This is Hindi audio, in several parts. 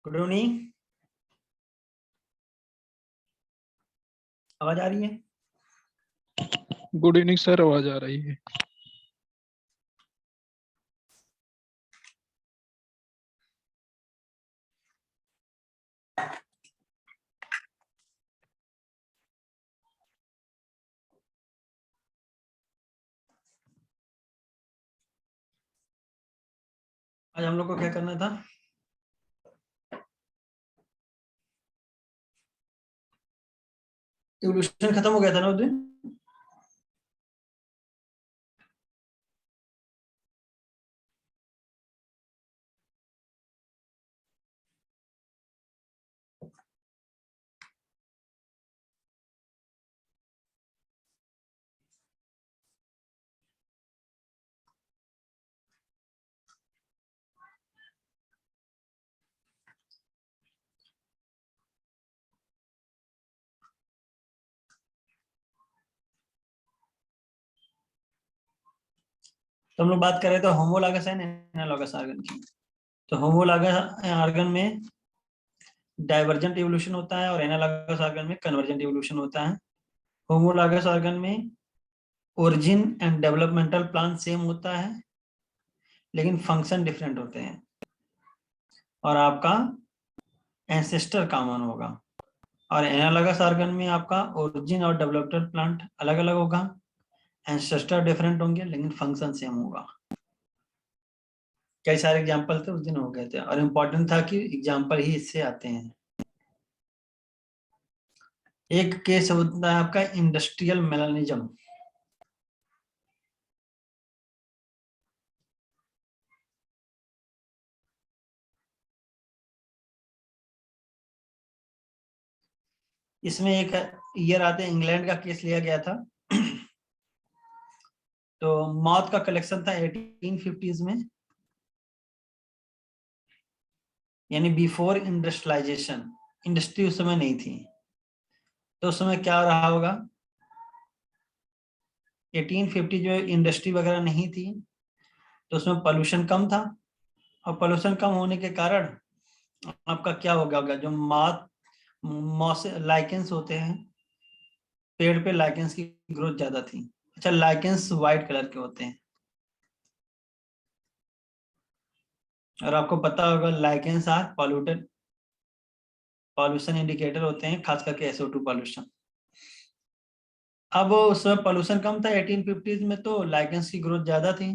Good evening. आवाज आ रही है? गुड इवनिंग सर, आवाज आ रही है। आज हम लोग को क्या करना था? इवोल्यूशन खत्म हो गया था ना उस दिन। तो हम लोग बात कर रहे थे होमोलॉगस एंड एनालॉगस ऑर्गन की। तो होमोलॉगस ऑर्गन में डाइवर्जेंट इवोल्यूशन होता है और एनालॉगस ऑर्गन में कन्वर्जेंट इवोल्यूशन होता है। होमोलॉगस ऑर्गन में origin and developmental plan same होता है, लेकिन फंक्शन डिफरेंट होते हैं और आपका एंसेस्टर कॉमन होगा। और एनालॉगस ऑर्गन में आपका ओरिजिन और डेवलपमेंटल प्लांट अलग अलग होगा, एंसेस्टर डिफरेंट होंगे, लेकिन फंक्शन सेम होगा। कई सारे एग्जाम्पल थे उस दिन हो गए थे और इम्पोर्टेंट था कि एग्जाम्पल ही इससे आते हैं। एक केस होता है आपका इंडस्ट्रियल मेलानिज्म। इसमें एक ईयर आते इंग्लैंड का केस लिया गया था। तो मौत का कलेक्शन था 1850s में, यानी बिफोर इंडस्ट्रियलाइजेशन। इंडस्ट्री उस समय नहीं थी, तो उस समय क्या रहा होगा? 1850 जो इंडस्ट्री वगैरह नहीं थी, तो उसमें पोल्यूशन कम था, और पोल्यूशन कम होने के कारण आपका क्या हो गया होगा? जो मॉस लाइकेंस होते हैं, पेड़ पे लाइकेंस की ग्रोथ ज्यादा थी। अच्छा, लाइकेंस व्हाइट कलर के होते हैं, और आपको पता होगा lichens are polluted, pollution indicator होते हैं, खास करके SO2 पॉल्यूशन। अब उस समय पॉल्यूशन कम था 1850s में, तो लाइकेंस की ग्रोथ ज्यादा थी,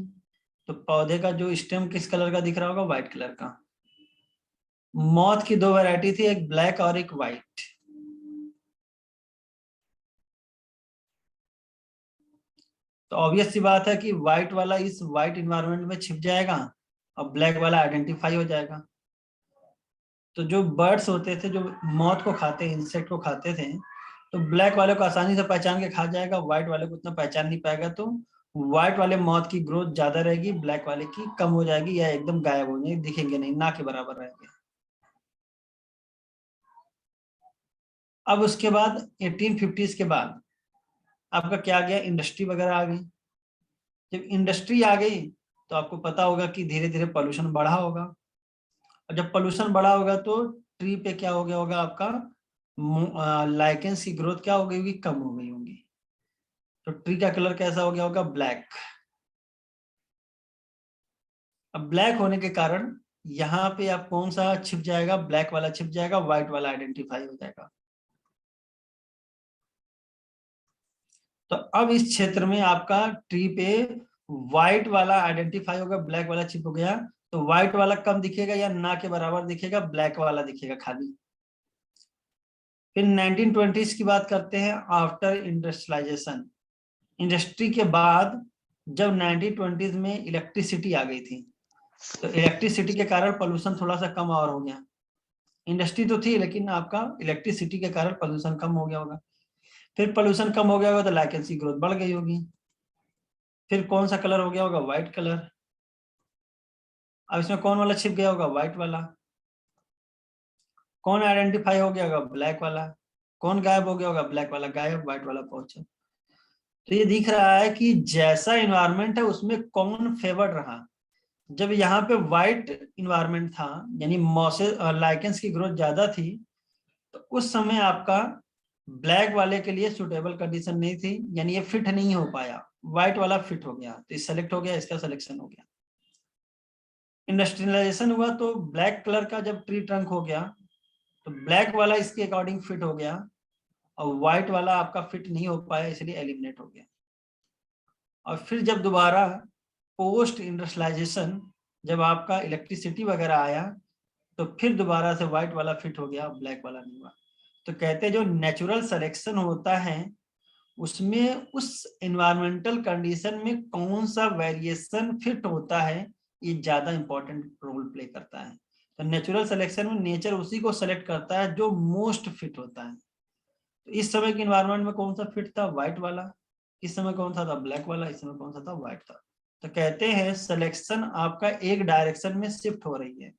तो पौधे का जो स्टेम किस कलर का दिख रहा होगा? व्हाइट कलर का। मौत की दो वैरायटी थी, एक ब्लैक और एक व्हाइट। तो ऑब्वियस सी बात है कि व्हाइट वाला इस व्हाइट इन्वायरमेंट में छिप जाएगा और ब्लैक वाला आइडेंटिफाई हो जाएगा। तो जो बर्ड्स होते थे जो मौत को खाते, इंसेक्ट को खाते थे, तो ब्लैक वाले को आसानी से पहचान के खा जाएगा, व्हाइट वाले को उतना पहचान नहीं पाएगा। तो व्हाइट वाले मौत की ग्रोथ ज्यादा रहेगी, ब्लैक वाले की कम हो जाएगी या एकदम गायब हो जाएगी, दिखेंगे नहीं, ना के बराबर रहेंगे। अब उसके बाद 1850s के बाद आपका क्या आ गया? इंडस्ट्री वगैरह आ गई। जब इंडस्ट्री आ गई तो आपको पता होगा कि धीरे धीरे पोल्यूशन बढ़ा होगा, और जब पोल्यूशन बढ़ा होगा तो ट्री पे क्या हो गया होगा? आपका लाइकेंस की ग्रोथ क्या हो गई होगी? कम हो गई होगी। तो ट्री का कलर कैसा हो गया होगा? ब्लैक। अब ब्लैक होने के कारण यहाँ पे आप कौन सा छिप जाएगा? ब्लैक वाला छिप जाएगा, व्हाइट वाला आइडेंटिफाई हो जाएगा। तो अब इस क्षेत्र में आपका ट्री पे व्हाइट वाला आइडेंटिफाई होगा, ब्लैक वाला छिप हो गया। तो व्हाइट वाला कम दिखेगा या ना के बराबर दिखेगा? ब्लैक वाला दिखेगा खाली। फिर 1920s की बात करते हैं, आफ्टर इंडस्ट्रियलाइजेशन। इंडस्ट्री के बाद जब 1920s में इलेक्ट्रिसिटी आ गई थी, तो इलेक्ट्रिसिटी के कारण पोल्यूशन थोड़ा सा कम और हो गया। इंडस्ट्री तो थी, लेकिन आपका इलेक्ट्रिसिटी के कारण पोल्यूशन कम हो गया होगा। फिर पोल्यूशन कम हो गया होगा तो लाइकेंस की ग्रोथ बढ़ गई होगी। फिर कौन सा कलर हो गया होगा? White colour. अब इसमें कौन वाला छिप गया होगा? व्हाइट वाला। कौन आइडेंटिफाई हो गया होगा? ब्लैक वाला। कौन गायब हो गया होगा? ब्लैक वाला गायब, व्हाइट वाला पहुंचा। तो ये दिख रहा है कि जैसा इन्वायरमेंट है उसमें कौन फेवर्ड रहा। जब यहाँ पे व्हाइट इन्वायरमेंट था, यानी मॉसेस लाइकेंस की ग्रोथ ज्यादा थी, तो उस समय आपका ब्लैक वाले के लिए सुटेबल कंडीशन नहीं थी, यानी ये फिट नहीं हो पाया, व्हाइट वाला फिट हो गया, तो सेलेक्ट हो गया, इसका सिलेक्शन हो गया। इंडस्ट्रियलाइजेशन हुआ तो ब्लैक कलर का जब ट्री ट्रंक हो गया तो ब्लैक वाला इसके अकॉर्डिंग फिट हो गया और व्हाइट वाला आपका फिट नहीं हो पाया, इसलिए एलिमिनेट हो गया। और फिर जब दोबारा पोस्ट इंडस्ट्रियलाइजेशन जब आपका इलेक्ट्रिसिटी वगैरह आया तो फिर दोबारा से व्हाइट वाला फिट हो गया, ब्लैक वाला नहीं हुआ। तो कहते हैं जो नेचुरल सिलेक्शन होता है उसमें उस एनवायरमेंटल कंडीशन में कौन सा वेरिएशन फिट होता है, ये ज्यादा इंपॉर्टेंट रोल प्ले करता है। तो नेचुरल सिलेक्शन में नेचर उसी को सेलेक्ट करता है जो मोस्ट फिट होता है। तो इस समय के इन्वायरमेंट में कौन सा फिट था, व्हाइट वाला। इस समय कौन सा था, ब्लैक वाला। इस समय कौन सा था, व्हाइट था। तो कहते हैं सिलेक्शन आपका एक डायरेक्शन में शिफ्ट हो रही है,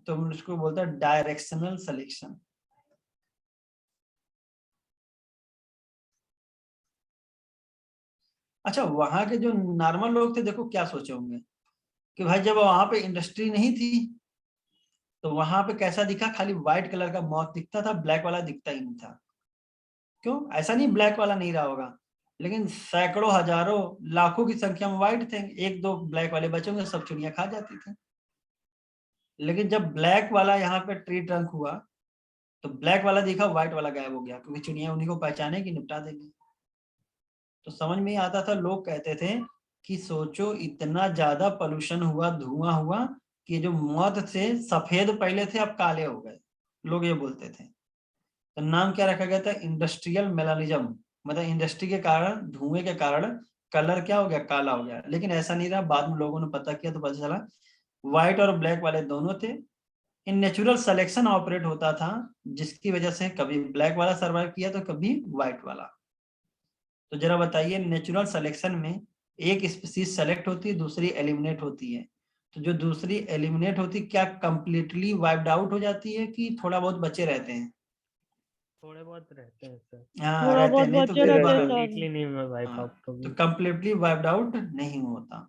तो हम उसको बोलते हैं डायरेक्शनल सिलेक्शन। अच्छा, वहां के जो नॉर्मल लोग थे देखो क्या सोचे होंगे कि भाई जब वहां पे इंडस्ट्री नहीं थी तो वहां पे कैसा दिखा, खाली व्हाइट कलर का मॉथ दिखता था, ब्लैक वाला दिखता ही नहीं था। क्यों, ऐसा नहीं ब्लैक वाला नहीं रहा होगा, लेकिन सैकड़ों हजारों लाखों की संख्या में व्हाइट थे, एक दो ब्लैक वाले बचोगे, सब चुनिया खा जाती थी। लेकिन जब ब्लैक वाला यहाँ पे ट्री ट्रंक हुआ तो ब्लैक वाला दिखा, व्हाइट वाला गायब हो गया, क्योंकि चुनिया उन्हीं को पहचाने की निपटा देगी। तो समझ में ही आता था, लोग कहते थे कि सोचो इतना ज्यादा पोल्यूशन हुआ, धुआं हुआ कि जो मौत से सफेद पहले थे अब काले हो गए, लोग ये बोलते थे। तो नाम क्या रखा गया था, इंडस्ट्रियल मेलानिज्म। मतलब इंडस्ट्री के कारण, धुएं के कारण कलर क्या हो गया, काला हो गया। लेकिन ऐसा नहीं रहा, बाद में लोगों ने पता किया तो पता चला व्हाइट और ब्लैक वाले दोनों थे। इन नेचुरल सिलेक्शन ऑपरेट होता था, जिसकी वजह से कभी ब्लैक वाला सर्वाइव किया तो कभी व्हाइट वाला। तो जरा बताइए, नेचुरल सिलेक्शन में एक स्पीसीज सेलेक्ट होती है, दूसरी एलिमिनेट होती है। तो जो दूसरी एलिमिनेट होती, क्या कंप्लीटली वाइप्ड आउट हो जाती है कि थोड़ा बहुत बचे रहते हैं? थोड़े बहुत रहते हैं सर। हाँ, थोड़ा रहते बहुत हैं, नहीं तो बचे फिर रहते हैं सर। कंप्लीटली नहीं वाइप हाँ, आउट तो होगी। कंप्लीटली वाइप्ड आउट नहीं होता।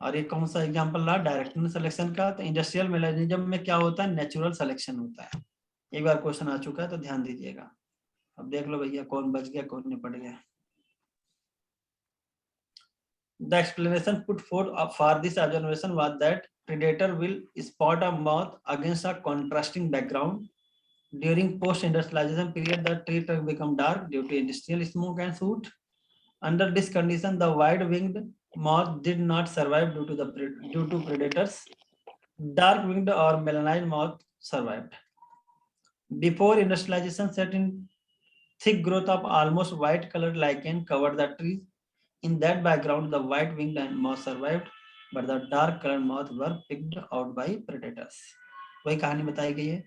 और ये कौन सा एग्जांपल रहा डायरेक्शनल सिलेक्शन का? तो इंडस्ट्रियल मेलानिज्म में क्या होता है, नेचुरल सिलेक्शन होता है। एक बार क्वेश्चन आ चुका है तो ध्यान दीजिएगा। अब देख लो भैया कौन बच गया कौन निपट गया। The explanation put forth for this observation was that predator will spot a moth against a contrasting background. During post-industrialization period, the tree trunk become dark due to industrial smoke and soot. Under this condition, the wide-winged moth did not survive due to predators. Dark-winged or melanized moth survived. Before industrialization set in, thick growth of almost white-colored lichen covered the trees. In that background, the white-winged moth survived, but the dark-colored moths were picked out by predators. वही कहानी बताई गई है।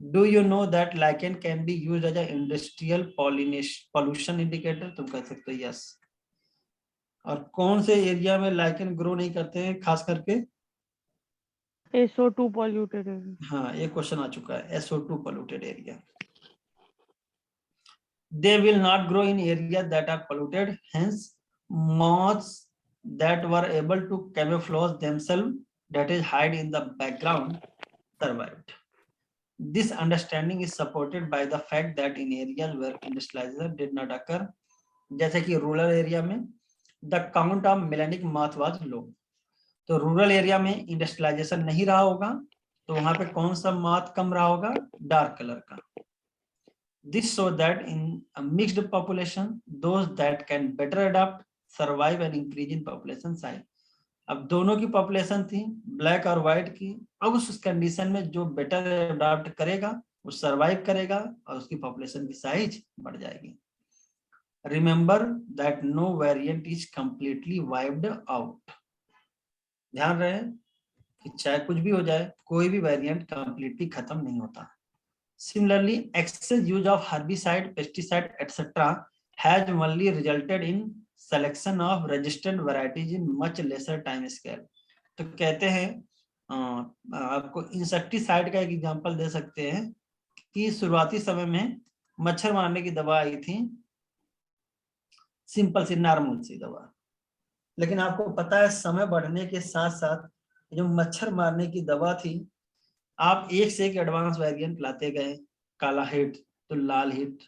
Do you know that lichen can be used as an industrial pollution indicator? तुम कह सकते हो yes। और कौन से एरिया में लाइकेन ग्रो नहीं करते हैं खास करके? SO2 polluted area। हाँ, ये क्वेश्चन आ चुका है, SO2 polluted area। They will not grow in areas that are polluted. Hence, moths that were able to camouflage themselves, that is hide in the background, survived. This understanding is supported by the fact that in areas where industrialization did not occur, जैसे कि रूरल एरिया में, the count of melanic moth was low। तो रूरल एरिया में इंडस्ट्रियलाइजेशन नहीं रहा होगा तो वहां पे कौन सा मॉथ कम रहा होगा, डार्क कलर का। This shows that in a mixed population, those that can better adapt survive and increase in population size। अब दोनों की पॉपुलेशन थी, ब्लैक और व्हाइट की। अब उस कंडीशन में जो बेटर अडाप्ट करेगा वो सरवाइव करेगा और उसकी पॉपुलेशन की साइज बढ़ जाएगी। Remember that no variant is completely wiped out. ध्यान रहे कि चाहे कुछ भी हो जाए, कोई भी वेरिएंट कंप्लीटली खत्म नहीं होता। Similarly, excessive use of herbicide, pesticide, etc. has only resulted in selection of resistant varieties in much lesser time scale। तो कहते हैं आपको इंसेक्टिसाइड का एक एग्जांपल दे सकते हैं कि शुरुआती समय में मच्छर मारने की दवा आई थी, सिंपल सी नॉर्मल सी दवा। लेकिन आपको पता है समय बढ़ने के साथ साथ जो मच्छर मारने की दवा थी, आप एक से एक एडवांस वेरिएंट लाते गए, काला हिट तो लाल हिट,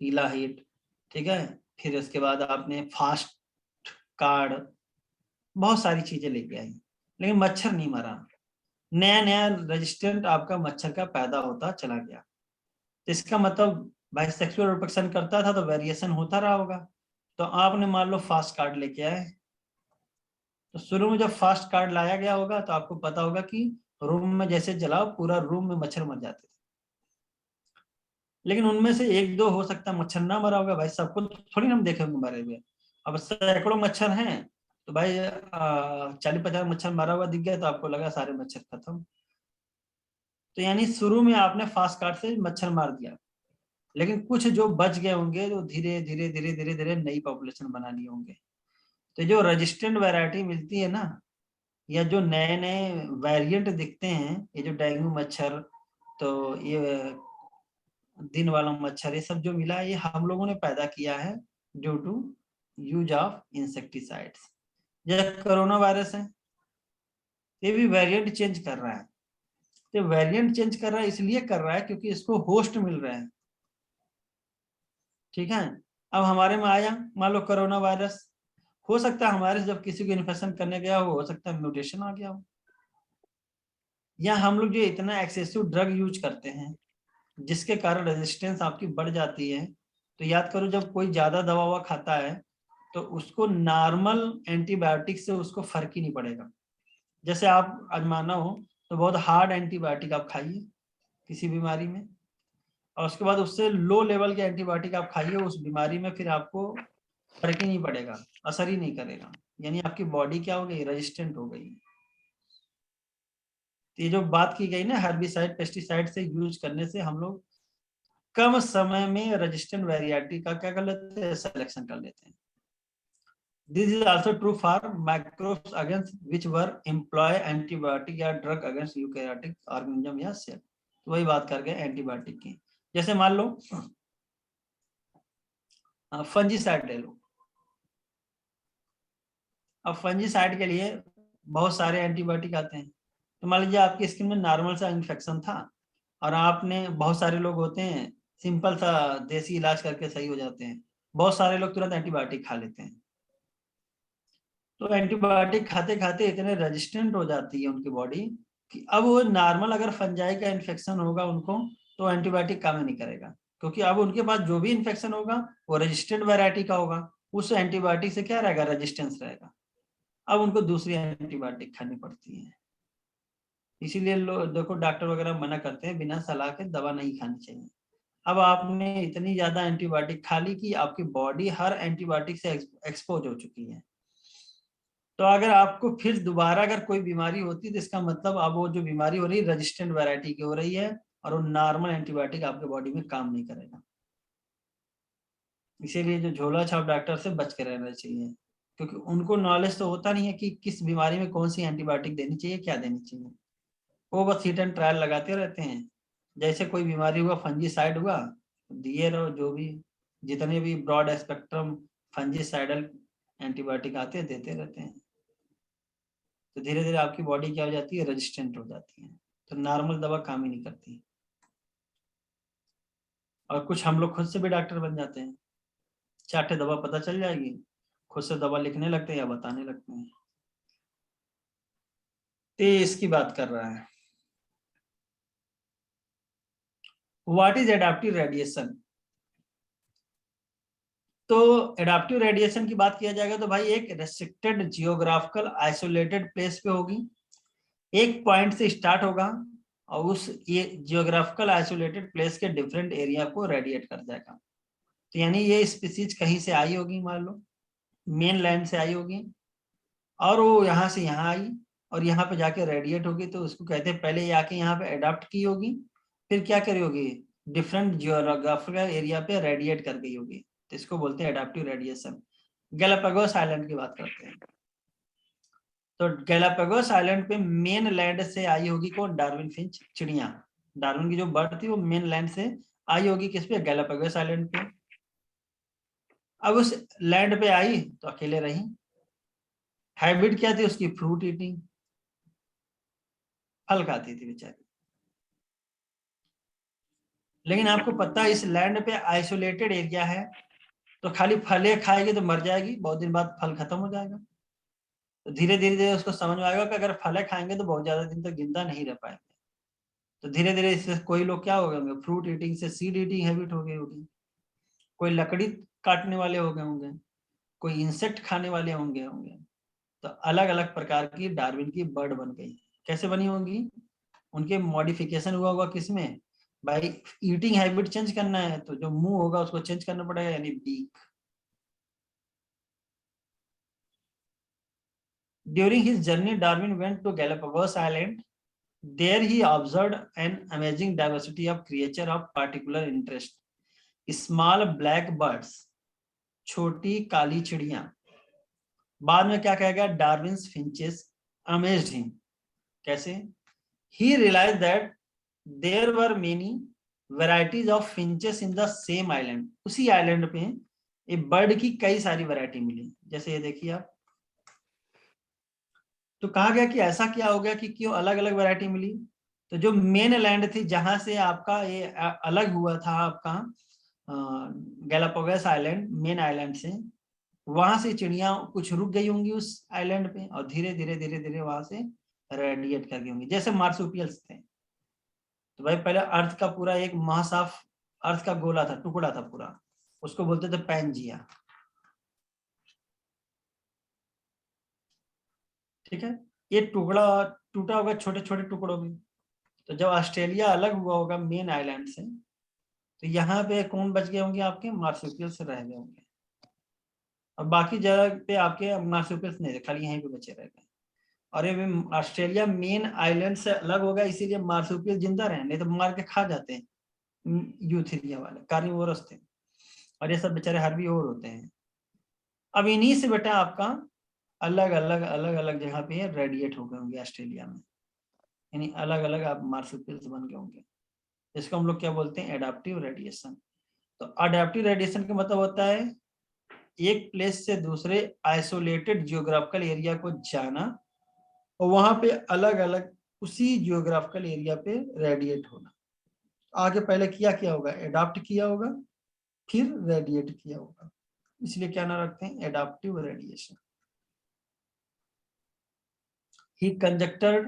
पीला हिट, ठीक है। फिर उसके बाद आपने फास्ट कार्ड, बहुत सारी चीजें लेके आई, लेकिन मच्छर नहीं मरा। नया नया रेजिस्टेंट आपका मच्छर का पैदा होता चला गया। तो इसका मतलब भाई सेक्सुअल रिप्रोडक्शन करता था तो वेरिएशन होता रहा होगा। तो आपने मान लो फास्ट कार्ड लेके आए, तो शुरू में जब फास्ट कार्ड लाया गया होगा तो आपको पता होगा कि रूम में जैसे जलाओ पूरा रूम में मच्छर मर जाते थे, लेकिन उनमें से एक दो हो सकता है मच्छर ना मरा होगा। भाई सबको थोड़ी ना हम देखे होंगे मरे हुए। अब सैकड़ों मच्छर हैं तो भाई 40-50 मच्छर मरा हुआ दिख गया तो आपको लगा सारे मच्छर खत्म। तो यानी शुरू में आपने फास्ट कार्ड से मच्छर मार दिया, लेकिन कुछ जो बच गए होंगे जो धीरे धीरे धीरे धीरे धीरे नई पॉपुलेशन बनानी होंगे। तो जो रेजिस्टेंट वैरायटी मिलती है ना, या जो नए नए वेरिएंट दिखते हैं, ये जो डेंगू मच्छर, तो ये दिन वाला मच्छर, ये सब जो मिला है ये हम लोगों ने पैदा किया है due to use of insecticides. जैसे कोरोना वायरस है, ये भी वेरिएंट चेंज कर रहा है। तो वेरिएंट चेंज कर रहा है इसलिए कर रहा है क्योंकि इसको होस्ट मिल रहे हैं, ठीक है। अब हमारे में आया मान लो कोरोना वायरस, हो सकता है हमारे से जब किसी को इन्फेक्शन करने गया हो सकता है म्यूटेशन आ गया हो, या हम लोग जो इतना एक्सेसिव ड्रग यूज करते हैं जिसके कारण रेजिस्टेंस आपकी बढ़ जाती है। तो याद करो जब कोई ज्यादा दवा ववा खाता है तो उसको नॉर्मल एंटीबायोटिक से उसको फर्क ही नहीं पड़ेगा। जैसे आप आजमाना हो तो बहुत हार्ड एंटीबायोटिक आप खाइए किसी बीमारी में, और उसके बाद उससे लो लेवल के एंटीबायोटिक आप खाइए उस बीमारी में, फिर आपको फर्क ही नहीं पड़ेगा, असर ही नहीं करेगा, यानी आपकी बॉडी क्या हो गई, रेजिस्टेंट हो गई। ये जो बात की गई ना हर्बिसाइड पेस्टिसाइड से यूज करने से हम लोग कम समय में रेजिस्टेंट वैरायटी का क्या कर लेते हैं, सिलेक्शन कर लेते हैं। This is also true for microbes against which we employ antibiotic या ड्रग अगेंस्ट यूकैरियोटिक ऑर्गेनिज्म या सेल। तो वही बात कर गए एंटीबायोटिक की। जैसे मान लो फंजीसाइड ले लो। अब फंजीसाइड के लिए बहुत सारे एंटीबायोटिक आते हैं। तो मान लीजिए आपकी स्किन में नॉर्मल सा इन्फेक्शन था और आपने, बहुत सारे लोग होते हैं सिंपल सा देसी इलाज करके सही हो जाते हैं, बहुत सारे लोग तुरंत एंटीबायोटिक खा लेते हैं। तो एंटीबायोटिक खाते खाते इतने रेजिस्टेंट हो जाती है उनकी बॉडी कि अब वो नॉर्मल अगर फंजाई का इन्फेक्शन होगा उनको तो एंटीबायोटिक काम नहीं करेगा, क्योंकि अब उनके पास जो भी इन्फेक्शन होगा वो रेजिस्टेंट वैरायटी का होगा, उस एंटीबायोटिक से क्या रहेगा, रेजिस्टेंस रहेगा। अब उनको दूसरी एंटीबायोटिक खानी पड़ती है। इसीलिए लोग देखो डॉक्टर वगैरह मना करते हैं बिना सलाह के दवा नहीं खानी चाहिए। अब आपने इतनी ज्यादा एंटीबायोटिक खा ली कि आपकी बॉडी हर एंटीबायोटिक से एक्सपोज हो चुकी है। तो अगर आपको फिर दोबारा अगर कोई बीमारी होती है तो इसका मतलब अब वो जो बीमारी हो रही है रेजिस्टेंट वैरायटी की हो रही है और वो नॉर्मल एंटीबायोटिक आपके बॉडी में काम नहीं करेगा। इसीलिए जो झोला छाप डॉक्टर से बच के रहना चाहिए, क्योंकि उनको नॉलेज तो होता नहीं है कि किस बीमारी में कौन सी एंटीबायोटिक देनी चाहिए, क्या देनी चाहिए। वो बस हिट एंड ट्रायल लगाते रहते हैं। जैसे कोई बीमारी हुआ, फंजीसाइड हुआ, दिए रहो, जो भी जितने भी ब्रॉड स्पेक्ट्रम फंजीसाइडल एंटीबायोटिक आते हैं देते रहते हैं। तो धीरे धीरे आपकी बॉडी क्या हो जाती है, रेजिस्टेंट हो जाती है, तो नॉर्मल दवा काम ही नहीं करती। और कुछ हम लोग खुद से भी डॉक्टर बन जाते हैं, चाटे दवा पता चल जाएगी, खुद से दवा लिखने लगते हैं या बताने लगते हैं। तो ये इसकी बात कर रहा है। What is adaptive radiation? तो एडाप्टिव रेडिएशन की बात किया जाएगा तो भाई एक रेस्ट्रिक्टेड जियोग्राफिकल आइसोलेटेड प्लेस पे होगी, एक पॉइंट से स्टार्ट होगा और उस ये जियोग्राफिकल आइसोलेटेड प्लेस के डिफरेंट एरिया को रेडिएट कर जाएगा। तो यानी ये स्पीसीज कहीं से आई होगी, मान लो मेन लैंड से आई होगी और वो यहाँ से यहाँ आई और यहाँ पे जाके रेडिएट होगी, तो उसको कहते हैं पहले ये आके यहाँ पे अडॉप्ट की होगी, फिर क्या करी होगी, डिफरेंट जियोग्राफिकल एरिया पे रेडिएट कर गई होगी। तो इसको बोलते हैं एडाप्टिव रेडिएशन। गैलापागोस आइलैंड की बात करते हैं। तो गैलापागोस आइलैंड पे मेन लैंड से आई होगी कौन, डार्विन फिंच चिड़िया। डार्विन की जो बर्ड थी वो मेन लैंड से आई होगी किस पे, गैलापागोस आइलैंड पे। अब उस लैंड पे आई तो अकेले रही। हैबिट क्या थी उसकी, फ्रूट ईटिंग। फल खाती थी बेचारी। लेकिन आपको पता है इस लैंड पे आइसोलेटेड एरिया है, तो खाली फले खाएगी तो मर जाएगी, बहुत दिन बाद फल खत्म हो जाएगा। तो धीरे धीरे उसको समझ में आएगा कि अगर फले खाएंगे तो बहुत ज्यादा दिन तक जिंदा नहीं रह पाएंगे। तो धीरे धीरे इससे कोई लोग क्या हो गए होंगे, फ्रूट ईटिंग से सीड ईटिंग हैबिट हो गई होगी, कोई लकड़ी काटने वाले हो गए होंगे, कोई इंसेक्ट खाने वाले होंगे। तो अलग अलग प्रकार की डार्विन की बर्ड बन गई। कैसे बनी होंगी? उनके मॉडिफिकेशन हुआ होगा किसमें? भाई ईटिंग हैबिट चेंज करना है तो जो मुंह होगा उसको चेंज करना पड़ेगा, यानी beak. During his journey Darwin went to Galapagos island. There he observed an amazing diversity of creature of particular interest, small black birds, छोटी काली चिड़िया। बाद में क्या कहेगा? Darwin's finches amazed him. कैसे? he realized that there were many varieties of finches in the same island। उसी आइलैंड पे ये बर्ड की कई सारी वैरायटी मिली। जैसे ये देखिए आप, तो कहा गया कि ऐसा क्या हो गया कि क्यों अलग अलग वैरायटी मिली? तो जो मेन लैंड थी जहां से आपका ये अलग हुआ था आपका गैलापागोस आइलैंड, मेन आइलैंड से, वहां से चिड़िया कुछ रुक गई होंगी उस आइलैंड पे और धीरे धीरे धीरे धीरे वहां से रेडिएट कर गई होंगी, जैसे मार्सुपियल्स थे। तो भाई पहले अर्थ का पूरा एक महासाफ अर्थ का गोला था, टुकड़ा था पूरा, उसको बोलते थे पैंजिया। ठीक है, ये टुकड़ा टूटा होगा छोटे छोटे टुकड़ों में। तो जब ऑस्ट्रेलिया अलग हुआ होगा मेन आइलैंड से, तो यहाँ पे कौन बच गए होंगे? आपके मार्सुपियल्स रह गए होंगे, और बाकी जगह पे आपके मार्सुपियल्स नहीं थे, खाली यहीं पे बचे रह गए। और ये ऑस्ट्रेलिया मेन आइलैंड से अलग होगा इसीलिए मार्सुपियल जिंदा रहे, नहीं तो मार के खा जाते हैं यूथेरिया वाले, कार्निवोरस थे, और ये सब बेचारे हर्बीवोर होते हैं। अब इन्हीं से बेटा आपका अलग अलग जगह पे रेडिएट हो गए होंगे ऑस्ट्रेलिया में, यानी अलग अलग आप मार्सुपियल्स बन गए होंगे, जिसको हम लोग क्या बोलते हैं? Adaptive radiation. तो अडेप्टिव रेडिएशन का मतलब होता है एक प्लेस से दूसरे आइसोलेटेड जियोग्राफिकल एरिया को जाना और वहां पे अलग अलग उसी जियोग्राफिकल एरिया पे रेडिएट होना। आगे पहले क्या होगा? एडाप्ट किया होगा, फिर रेडिएट किया होगा, इसलिए क्या नाम रखते हैं? Adaptive radiation. He conjectured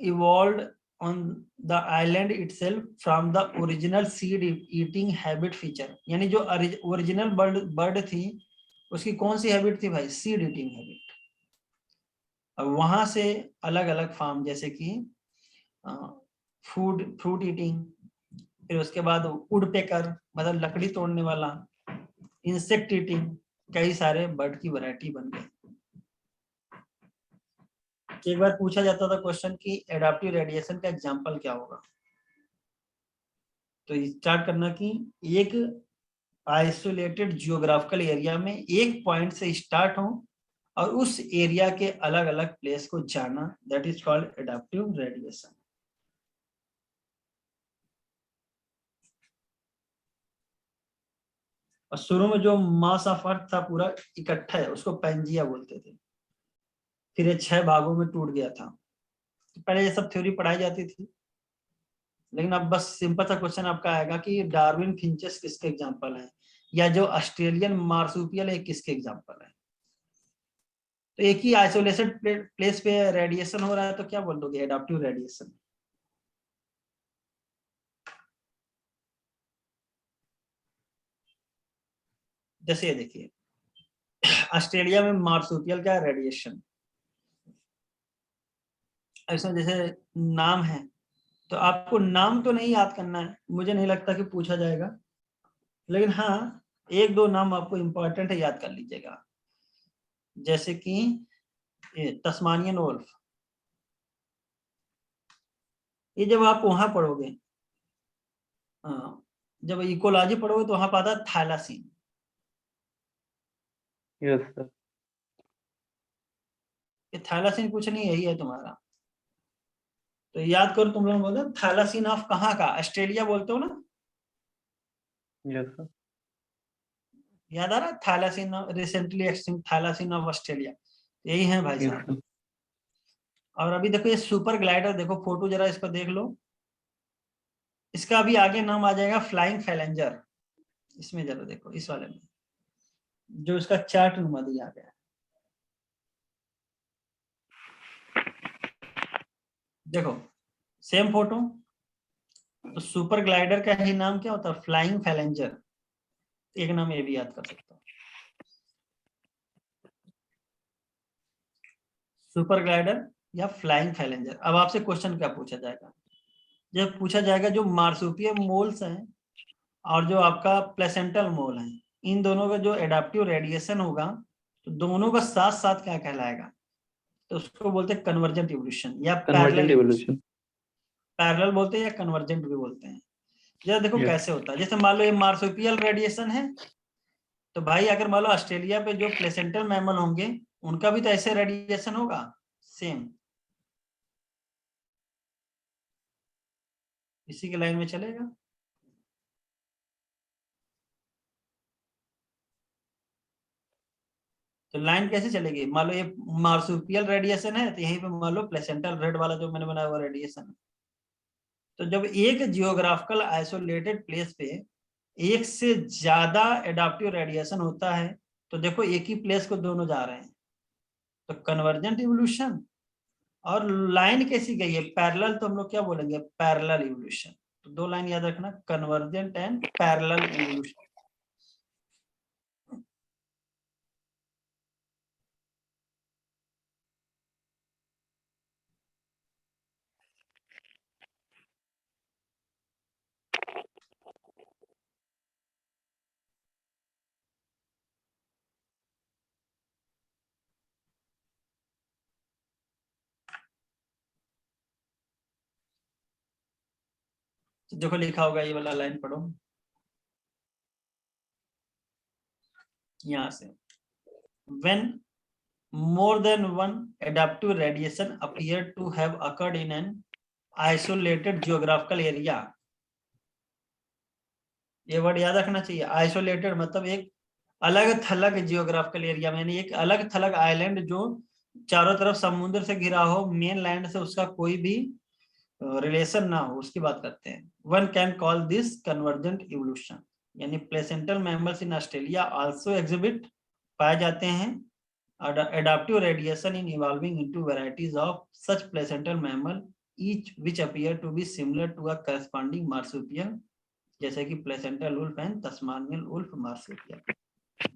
evolved on the island itself from the original seed eating habit feature। यानी जो ओरिजिनल बर्ड थी उसकी कौन सी हैबिट थी भाई? Seed eating habit. अब वहां से अलग अलग फार्म, जैसे कि फ्रूट ईटिंग, फिर उसके बाद वुड पेकर मतलब लकड़ी तोड़ने वाला, इंसेक्ट ईटिंग, कई सारे बर्ड की वैरायटी बन गई। एक बार पूछा जाता था क्वेश्चन कि एडाप्टिव रेडिएशन का एग्जांपल क्या होगा, तो स्टार्ट करना कि एक आइसोलेटेड जियोग्राफिकल एरिया में एक पॉइंट से स्टार्ट हो और उस एरिया के अलग अलग प्लेस को जाना, that is called adaptive radiation. और शुरू में जो मास ऑफ अर्थ था पूरा इकट्ठा है उसको पैंजिया बोलते थे, फिर ये 6 भागों में टूट गया था। तो पहले ये सब थ्योरी पढ़ाई जाती थी, लेकिन अब बस सिंपल सा क्वेश्चन आपका आएगा कि डार्विन फिंचेस किसके एग्जांपल है, या जो ऑस्ट्रेलियन मार्सुपियल है किसके एग्जांपल है। तो एक ही आइसोलेटेड प्लेस पे रेडिएशन हो रहा है तो क्या बोल दोगे? Adaptive radiation. जैसे ये देखिए ऑस्ट्रेलिया में मार्सुपियल का रेडिएशन, ऐसा जैसे नाम है, तो आपको नाम तो नहीं याद करना है, मुझे नहीं लगता कि पूछा जाएगा, लेकिन हाँ एक दो नाम आपको इंपॉर्टेंट है, याद कर लीजिएगा। जैसे कि तस्मानियन वोल्फ, ये जब आप वहां पढ़ोगे, जब इकोलॉजी पढ़ोगे तो वहां पाता है थैलासीन। Yes sir. ये थैलासीन कुछ नहीं, यही है तुम्हारा। तो याद करो, तुम लोग बोलते थैलासीन ऑफ कहाँ का? ऑस्ट्रेलिया बोलते हो ना? Yes sir. याद आ रहा है? थैलासीन रिसेंटली एक्सटिंक्ट थैलासीन ऑफ ऑस्ट्रेलिया, यही है भाई यस साहब। सर। और अभी देखो ये सुपर ग्लाइडर, देखो फोटो जरा इसको देख लो, इसका अभी आगे नाम आ जाएगा फ्लाइंग फैलेंजर। इसमें जरा देखो, इस वाले में जो इसका चार्ट नुमा दिया गया है, देखो सेम फोटो। तो सुपर ग्लाइडर का ही नाम क्या होता है? फ्लाइंग फैलेंजर। एक नाम ये भी याद कर सकते हो, सुपर ग्लाइडर या फ्लाइंग फैलेंजर। अब आपसे क्वेश्चन क्या पूछा जाएगा? जब पूछा जाएगा जो मार्सुपियल मोल्स हैं और जो आपका प्लेसेंटल मोल है, इन दोनों का जो एडाप्टिव रेडिएशन होगा, तो दोनों का साथ साथ क्या कहलाएगा? तो उसको बोलते हैं कन्वर्जेंट इवोल्यूशन या convergent parallel evolution. Evolution. Parallel बोलते हैं या कन्वर्जेंट भी बोलते हैं। जरा देखो यस। कैसे होता है। जैसे मान लो ये मार्सुपियल रेडिएशन है, तो भाई अगर मान लो ऑस्ट्रेलिया पे जो प्लेसेंटल मैमल होंगे, उनका भी तो ऐसे रेडिएशन होगा सेम, इसी के लाइन में चलेगा। तो लाइन कैसे चलेगी? मान लो ये मार्सुपियल रेडिएशन है, तो यहीं पे मान लो प्लेसेंटल रेड वाला जो मैंने बनाया हुआ रेडिएशन है। तो जब एक जियोग्राफिकल आइसोलेटेड प्लेस पे एक से ज्यादा एडाप्टिव रेडिएशन होता है, तो देखो एक ही प्लेस को दोनों जा रहे हैं, तो कन्वर्जेंट इवोल्यूशन। और लाइन कैसी गई है? पैरेलल, तो हम लोग क्या बोलेंगे? Parallel evolution. तो दो लाइन याद रखना, कन्वर्जेंट एंड पैरेलल इवोल्यूशन। तो देखो लिखा होगा, ये वाला लाइन पढ़ो यहां से। when more than one adaptive radiation appear to have occurred in an isolated geographical area, ये वर्ड याद रखना चाहिए। आइसोलेटेड मतलब एक अलग थलग जियोग्राफिकल एरिया में, यानी एक अलग थलग आइलैंड जो चारों तरफ समुद्र से घिरा हो, मेन लैंड से उसका कोई भी रिलेशन ना हो, उसकी बात करते हैं। One can call this convergent evolution. यानी placental mammals in Australia also exhibit, पाए जाते हैं adaptive radiation in evolving into varieties of such placental mammal, each which appear to be similar to a corresponding marsupial, जैसे कि placental wolf and Tasmanian wolf marsupial.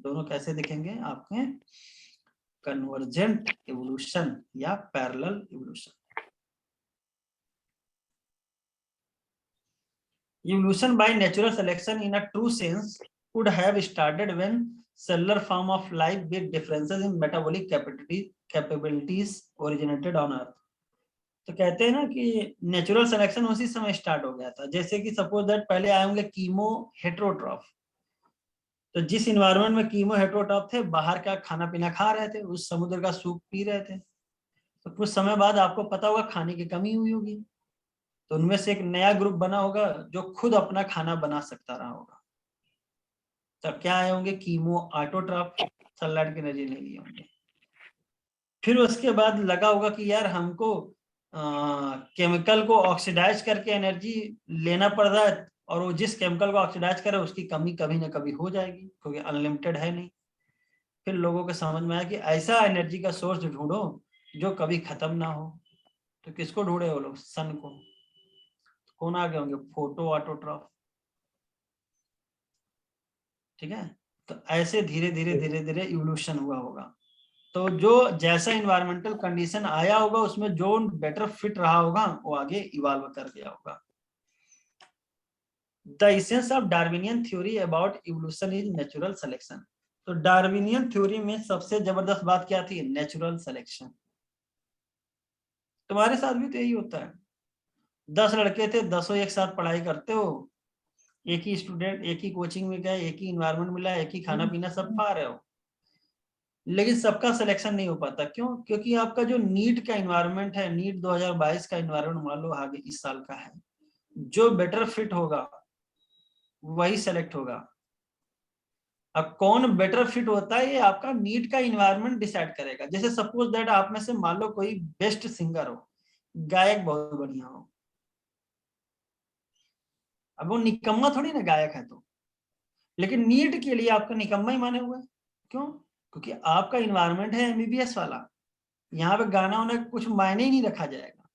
दोनों कैसे दिखेंगे आपके? कन्वर्जेंट इवोल्यूशन या parallel evolution. Evolution by natural selection in a true sense would have started when cellular form of life with differences in metabolic capabilities originated on earth। तो कहते हैं ना कि नेचुरल सिलेक्शन उसी समय स्टार्ट हो गया था। जैसे कि सपोज दैट पहले आए होंगे कीमो हेट्रोट्रॉफ, तो जिस इन्वायरमेंट में कीमो हेट्रोट्रॉफ थे, बाहर का खाना पीना खा रहे थे, उस समुद्र का सूप पी रहे थे, तो कुछ समय बाद आपको पता होगा खाने की कमी हुई होगी, तो उनमें से एक नया ग्रुप बना होगा जो खुद अपना खाना बना सकता रहा होगा। तब क्या आए होंगे? कीमो ऑटोट्रॉफ, सनलाइट की एनर्जी नहीं लिए होंगे। फिर उसके बाद लगा होगा कि यार हमको केमिकल को ऑक्सीडाइज करके एनर्जी लेना पड़ रहा है, और वो जिस केमिकल को ऑक्सीडाइज करे उसकी कमी कभी ना कभी हो जाएगी, क्योंकि अनलिमिटेड है नहीं। फिर लोगों को समझ में आया कि ऐसा एनर्जी का सोर्स ढूंढो जो कभी खत्म ना हो। तो किसको ढूंढे वो लोग? सन को। कौन आगे होंगे? Photo autotroph. ठीक है, तो ऐसे धीरे धीरे धीरे धीरे इवोल्यूशन हुआ होगा। तो जो जैसा इन्वायरमेंटल कंडीशन आया होगा, उसमें जो बेटर फिट रहा होगा वो आगे इवॉल्व कर गया होगा। The essence of Darwinian theory about evolution is natural selection. तो डार्विनियन थ्योरी में सबसे जबरदस्त बात क्या थी? Natural selection. तुम्हारे साथ भी तो यही होता है। 10 लड़के थे, 10 एक साथ पढ़ाई करते हो, एक ही स्टूडेंट, एक ही कोचिंग में गए, एक ही इन्वायरमेंट मिला, एक ही खाना पीना सब पा रहे हो, लेकिन सबका सिलेक्शन नहीं हो पाता। क्यों? क्योंकि आपका जो नीट का इन्वायरमेंट है, नीट 2022 का इन्वायरमेंट मान लो आगे इस साल का है, जो बेटर फिट होगा वही सेलेक्ट होगा। अब कौन बेटर फिट होता है ये आपका नीट का इन्वायरमेंट डिसाइड करेगा। जैसे सपोज दैट आप में से मान लो कोई बेस्ट सिंगर हो, गायक बहुत बढ़िया हो, अब वो निकम्मा थोड़ी ना गायक है तो, लेकिन नीट के लिए आपका निकम्मा ही माने हुए। क्यों? क्योंकि आपका इन्वायरमेंट है एमबीबीएस वाला, यहाँ पे गाना वाना कुछ मायने ही नहीं रखा जाएगा।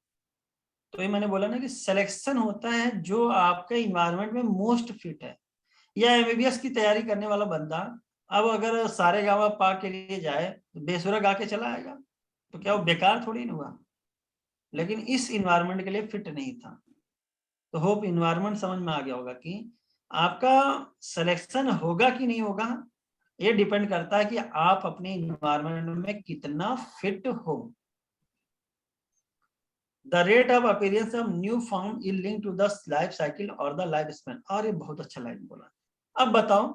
तो ये मैंने बोला ना कि सिलेक्शन होता है जो आपके इन्वायरमेंट में मोस्ट फिट है। या एमबीबीएस की तैयारी करने वाला बंदा अब अगर सारे गाँव पा के लिए जाए तो बेसुरा गा के चला आएगा, तो क्या वो बेकार थोड़ी ना हुआ, लेकिन इस इन्वायरमेंट के लिए फिट नहीं था। तो होप इन्वायरमेंट समझ में आ गया होगा कि आपका सिलेक्शन होगा कि नहीं होगा, ये डिपेंड करता है कि आप अपने इन्वायरमेंट में कितना फिट हो। The rate of appearance of new form is linked to the life cycle or the life span। और ये बहुत अच्छा लाइन बोला। अब बताओ,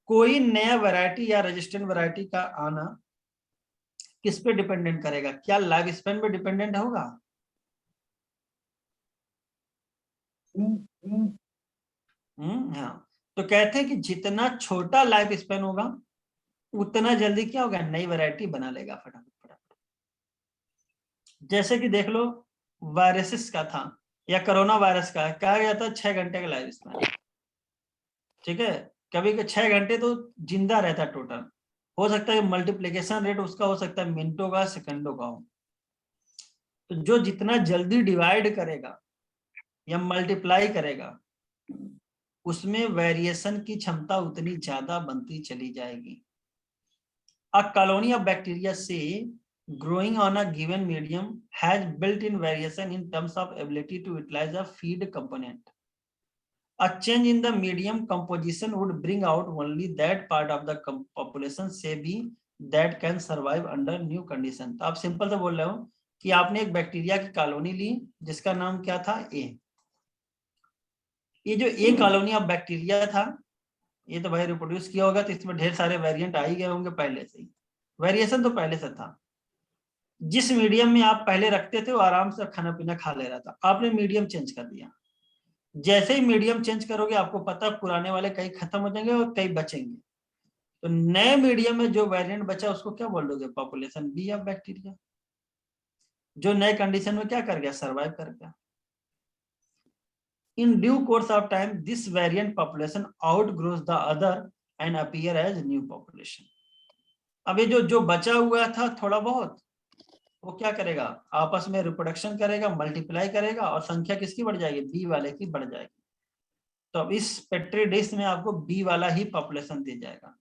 कोई नया वैरायटी या रेजिस्टेंट वैरायटी का आना किस पे डिपेंडेंट करेगा? क्या लाइफ स्पैन पे डिपेंडेंट होगा? हाँ। तो कहते हैं कि जितना छोटा लाइफ स्पैन होगा उतना जल्दी क्या होगा, नई वैरायटी बना लेगा फटाफट फटाफट। जैसे कि देख लो वायरसेस का था या कोरोना वायरस का, कहा गया था 6 घंटे का लाइफ स्पैन, ठीक है। कभी 6 घंटे तो जिंदा रहता टोटल, हो सकता है मल्टीप्लिकेशन रेट उसका हो सकता है मिनटों का, सेकंडों का हो। तो जो जितना जल्दी डिवाइड करेगा या मल्टीप्लाई करेगा उसमें वेरिएशन की क्षमता उतनी ज्यादा बनती चली जाएगी। A colony of bacteria, say, growing on a given medium has built-in variation in terms of ability to utilize a feed component. A change in the medium composition would bring out only that part of the population, say be, that can survive under new condition। तो आप सिंपल से बोल रहे हो कि आपने एक बैक्टीरिया की कॉलोनी ली जिसका नाम क्या था, ए। ये जो ए कॉलोनी ऑफ बैक्टीरिया था, ये तो भाई रिप्रोड्यूस किया होगा तो इसमें ढेर सारे वेरिएंट आ ही गए होंगे पहले से ही, वेरिएशन तो पहले से था। जिस मीडियम में आप पहले रखते थे वो आराम से खाना पीना खा ले रहा था, आपने मीडियम चेंज कर दिया। जैसे ही मीडियम चेंज करोगे आपको पता पुराने वाले कई खत्म हो जाएंगे और कई बचेंगे, तो नए मीडियम में जो वेरिएंट बचा उसको क्या बोल दोगे, पॉपुलेशन बी ऑफ बैक्टीरिया, जो नए कंडीशन में क्या कर गया, सर्वाइव कर गया। In due course of time this variant population outgrows the other and appear as new population. अब ये जो बचा हुआ था थोड़ा बहुत, वो क्या करेगा, आपस में रिप्रोडक्शन करेगा, मल्टीप्लाई करेगा और संख्या किसकी बढ़ जाएगी, बी वाले की बढ़ जाएगी। तो अब इस पेट्री डिश में आपको बी वाला ही पॉपुलेशन दिया जाएगा,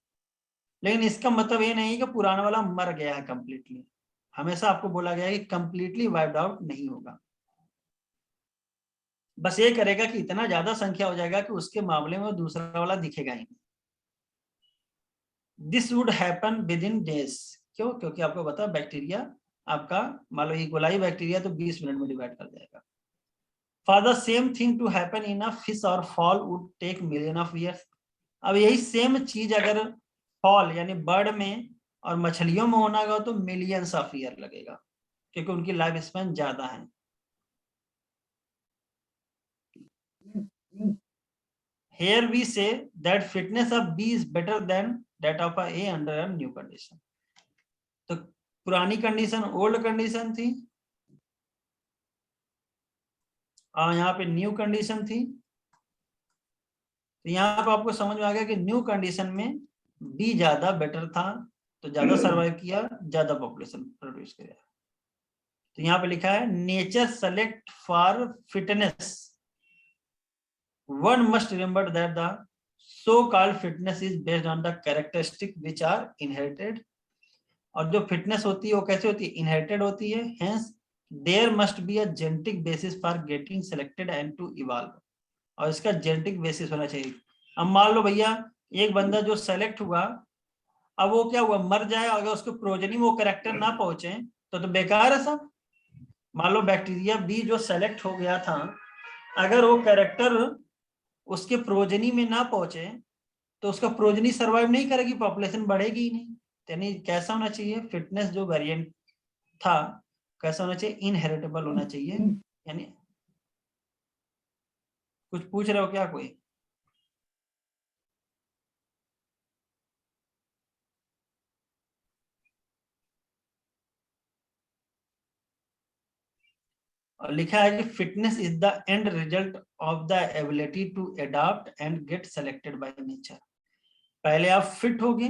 लेकिन इसका मतलब ये नहीं कि पुराना वाला मर गया है कंप्लीटली। हमेशा आपको बोला गया है कि कंप्लीटली वाइप्ड आउट नहीं होगा, बस ये करेगा कि इतना ज्यादा संख्या हो जाएगा कि उसके मामले में दूसरा वाला दिखेगा ही। This would happen within days. क्यों? क्योंकि आपको पता है बैक्टीरिया आपका, मान लो इकोलाई बैक्टीरिया तो 20 मिनट में डिवाइड कर जाएगा। For the same thing to happen in a fish or fall would take million of years। अब यही सेम चीज अगर फॉल यानी बर्ड में और मछलियों में होना होगा तो मिलियंस ऑफ ईयर लगेगा, क्योंकि उनकी लाइफ स्पैन ज्यादा है। Here we say that fitness of B is better than that of A under a new condition। तो पुरानी कंडीशन ओल्ड कंडीशन थी और यहाँ पे न्यू कंडीशन थी, तो यहाँ पे आपको समझ में आ गया कि न्यू कंडीशन में बी ज्यादा बेटर था, तो ज्यादा सर्वाइव किया, ज्यादा पॉपुलेशन प्रोड्यूस किया। तो यहाँ पे लिखा है nature select for fitness, one must remember that the so called fitness is based on the characteristic which are inherited. और जो फिटनेस होती है वो कैसे होती है, इनहेरिटेड होती है। Hence there must be a genetic basis for getting selected and to evolve. और इसका जेनेटिक बेसिस होना चाहिए। अब मान लो भैया एक बंदा जो सेलेक्ट हुआ, अब वो क्या हुआ, मर जाए, अगर उसके प्रोजनी में वो कैरेक्टर ना पहुंचे तो बेकार है सब। मान लो बैक्टीरिया बी जो सेलेक्ट हो गया था, अगर वो कैरेक्टर उसके प्रोजनी में ना पहुंचे तो उसका प्रोजनी सर्वाइव नहीं करेगी, पॉपुलेशन बढ़ेगी ही नहीं। यानी कैसा होना चाहिए फिटनेस, जो वेरिएंट था कैसा होना चाहिए, इनहेरिटेबल होना चाहिए। यानी कुछ पूछ रहे हो क्या कोई? और लिखा है कि fitness is the end result of the ability to adopt and get selected by nature. पहले आप फिट होगे,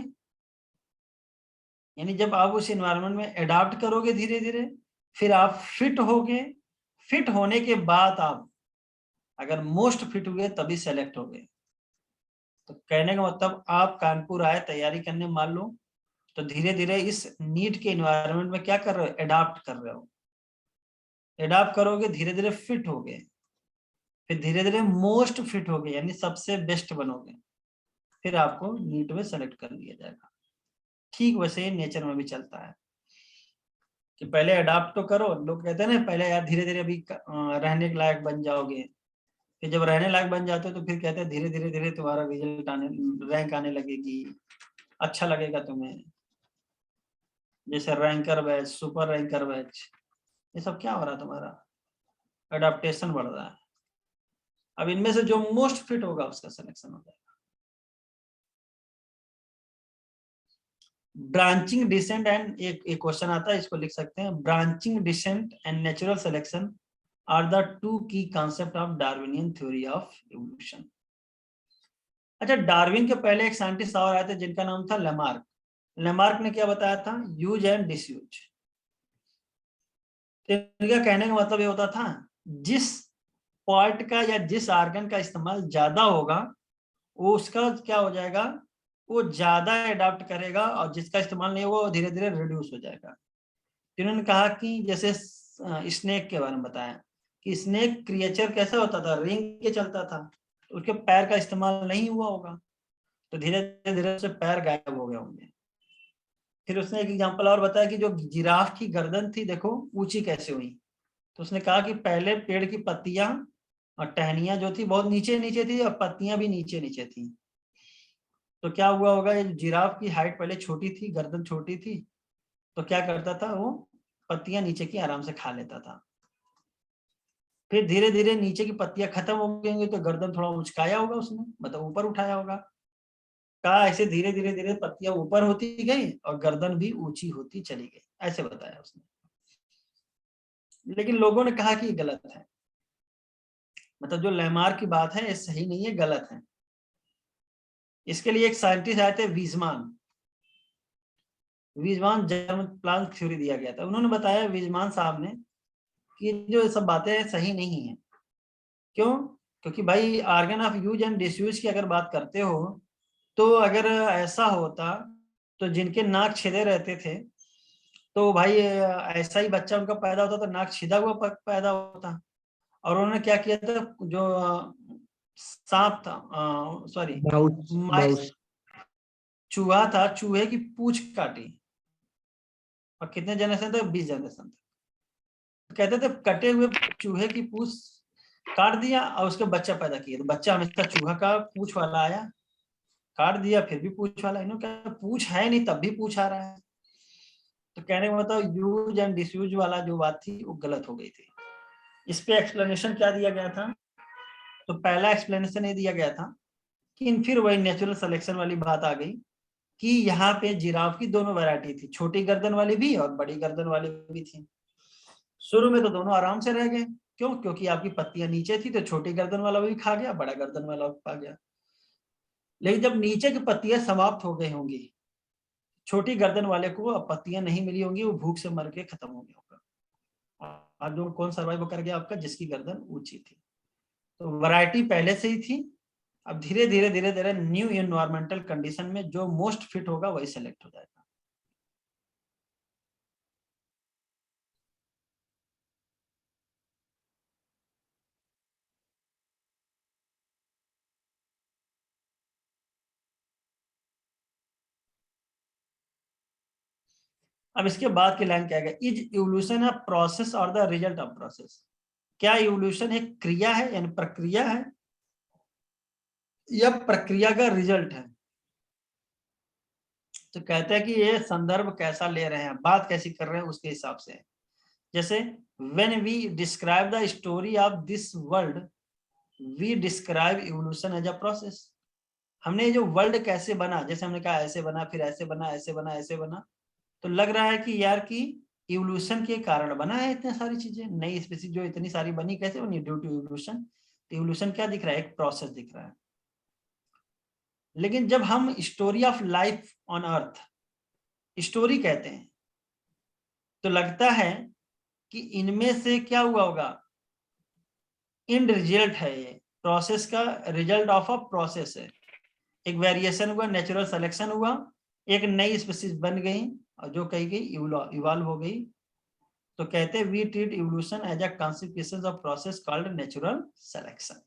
यानी जब आप उस एनवायरनमेंट में अडॉप्ट करोगे धीरे धीरे, फिर आप फिट होगे, फिट होने के बाद आप अगर मोस्ट फिट हुए तभी सेलेक्ट हो गए। तो कहने का मतलब आप कानपुर आए तैयारी करने, मान लो, तो धीरे धीरे इस नीट के एनवायरनमेंट में क्या कर रहे हो, अडॉप्ट कर रहे हो। अडॉप्ट करोगे, धीरे धीरे फिट हो गए, फिर धीरे धीरे मोस्ट फिट हो गए, यानी सबसे बेस्ट बनोगे, फिर आपको नीट में सेलेक्ट कर लिया जाएगा। ठीक वैसे ही नेचर में भी चलता है कि पहले अडॉप्ट तो करो। लोग कहते हैं ना पहले यार धीरे धीरे अभी रहने के लायक बन जाओगे, फिर जब रहने लायक बन जाते हो तो फिर कहते हैं धीरे धीरे धीरे तुम्हारा रिजल्ट आने, रैंक आने लगेगी, अच्छा लगेगा तुम्हें। जैसे ranker batch, super ranker batch, ये सब क्या हो रहा है, तुम्हारा अडॉप्टेशन बढ़ रहा है। अब इनमें से जो मोस्ट फिट होगा उसका सिलेक्शन हो जाएगा। ब्रांचिंग डिसेंट एंड एक क्वेश्चन आता है, इसको लिख सकते हैं, branching descent and natural selection are the two key concept of Darwinian theory of evolution. अच्छा, डार्विन के पहले एक साइंटिस्ट और आए थे जिनका नाम था लेमार्क। लेमार्क ने क्या बताया था, यूज एंड डिसयूज। इनका कहने का मतलब ये होता था, जिस पार्ट का या जिस ऑर्गन का इस्तेमाल ज्यादा होगा वो उसका क्या हो जाएगा, वो ज्यादा अडॉप्ट करेगा, और जिसका इस्तेमाल नहीं होगा वो धीरे धीरे रिड्यूस हो जाएगा। इन्होंने कहा कि जैसे स्नेक के बारे में बताया कि स्नेक क्रिएचर कैसा होता था, रिंग के चलता था, उसके पैर का इस्तेमाल नहीं हुआ होगा, तो धीरे धीरे से पैर गायब हो गए होंगे। फिर उसने एक एग्जांपल और बताया कि जो जिराफ की गर्दन थी, देखो ऊंची कैसे हुई। तो उसने कहा कि पहले पेड़ की पत्तियां और टहनियां जो थी बहुत नीचे नीचे थी, और पत्तियां भी नीचे नीचे थी। तो क्या हुआ होगा, जिराफ की हाइट पहले छोटी थी, गर्दन छोटी थी, तो क्या करता था, वो पत्तियां नीचे की आराम से खा लेता था। फिर धीरे धीरे नीचे की पत्तियां खत्म हो गई होंगी, तो गर्दन थोड़ा उचकाया होगा उसने, मतलब ऊपर उठाया होगा। कहा ऐसे धीरे धीरे धीरे पत्तियां ऊपर होती गई और गर्दन भी ऊंची होती चली गई, ऐसे बताया उसने। लेकिन लोगों ने कहा कि ये गलत है, मतलब जो लेमार्क की बात है ये सही नहीं है, गलत है। इसके लिए एक साइंटिस्ट आए थे, वीजमान जर्मन प्लांट थ्योरी दिया गया था। उन्होंने बताया, वीजमान साहब ने, कि जो सब बातें सही नहीं है। क्यों? क्योंकि भाई organ of use and disuse की अगर बात करते हो, तो अगर ऐसा होता तो जिनके नाक छिदे रहते थे, तो भाई ऐसा ही बच्चा उनका पैदा होता तो नाक छिदा हुआ पैदा होता। और उन्होंने क्या किया था, जो सांप था, सॉरी बाउच बाउच चूहा था, चूहे की पूंछ काटी, और कितने जनरेशन तक, 20 जनरेशन तक। कहते थे कटे हुए चूहे की पूंछ काट दिया और उसके बच्चा पैदा किया, तो बच्चा हमेशा चूहा का पूंछ वाला आया, काट दिया फिर भी पूंछ वाला। इन्होंने कहा पूंछ है नहीं तब भी पूंछ आ रहा है। तो कहने का मतलब यूज एंड डिसयूज वाला जो बात थी वो गलत हो गई थी। इस पे एक्सप्लेनेशन क्या दिया गया था, तो पहला एक्सप्लेनेशन ये दिया गया था कि फिर वही नेचुरल सिलेक्शन वाली बात आ गई कि यहाँ पे जिराफ की दोनों वैरायटी थी, छोटी गर्दन वाली भी और बड़ी गर्दन वाली भी थी। शुरू में तो दोनों आराम से रह गए, क्यों? क्योंकि आपकी पत्तियां नीचे थी, तो छोटी गर्दन वाला भी खा गया, बड़ा गर्दन वाला भी खा गया। लेकिन जब नीचे की पत्तियां समाप्त हो गई होंगी, छोटी गर्दन वाले को अब पत्तियां नहीं मिली होंगी, वो भूख से मर के खत्म हो गया होगा। आज जो कौन सर्वाइव कर गया आपका, जिसकी गर्दन ऊंची थी। तो वैरायटी पहले से ही थी। अब धीरे धीरे धीरे धीरे न्यू इन्वायरमेंटल कंडीशन में जो मोस्ट फिट होगा वही सेलेक्ट हो जाएगा। अब इसके बाद की लाइन क्या है, इज इवोल्यूशन अ प्रोसेस और द रिजल्ट ऑफ प्रोसेस। क्या इवोल्यूशन एक क्रिया है, यानी प्रक्रिया है, या प्रक्रिया का रिजल्ट है? तो कहते हैं कि ये संदर्भ कैसा ले रहे हैं, बात कैसी कर रहे हैं उसके हिसाब से। जैसे when we describe the story of this world, we describe evolution as a process. हमने ये जो वर्ल्ड कैसे बना, जैसे हमने कहा ऐसे बना, फिर ऐसे बना, ऐसे बना, ऐसे बना, तो लग रहा है कि यार कि इवोल्यूशन के कारण बना है इतनी सारी चीजें, नई स्पीसीज जो इतनी सारी बनी कैसे बनी, ड्यू टू इवोल्यूशन। तो इवोल्यूशन क्या दिख रहा है, एक प्रोसेस दिख रहा है। लेकिन जब हम story of life on earth story कहते हैं तो लगता है कि इनमें से क्या हुआ होगा, इंड रिजल्ट है, ये प्रोसेस का रिजल्ट ऑफ अ प्रोसेस है। एक वेरिएशन हुआ, नेचुरल सिलेक्शन हुआ, एक नई स्पीसीज बन गई और जो कही गई इवॉल्व हो गई। तो कहते हैं we treat evolution as a consequence of process called natural selection.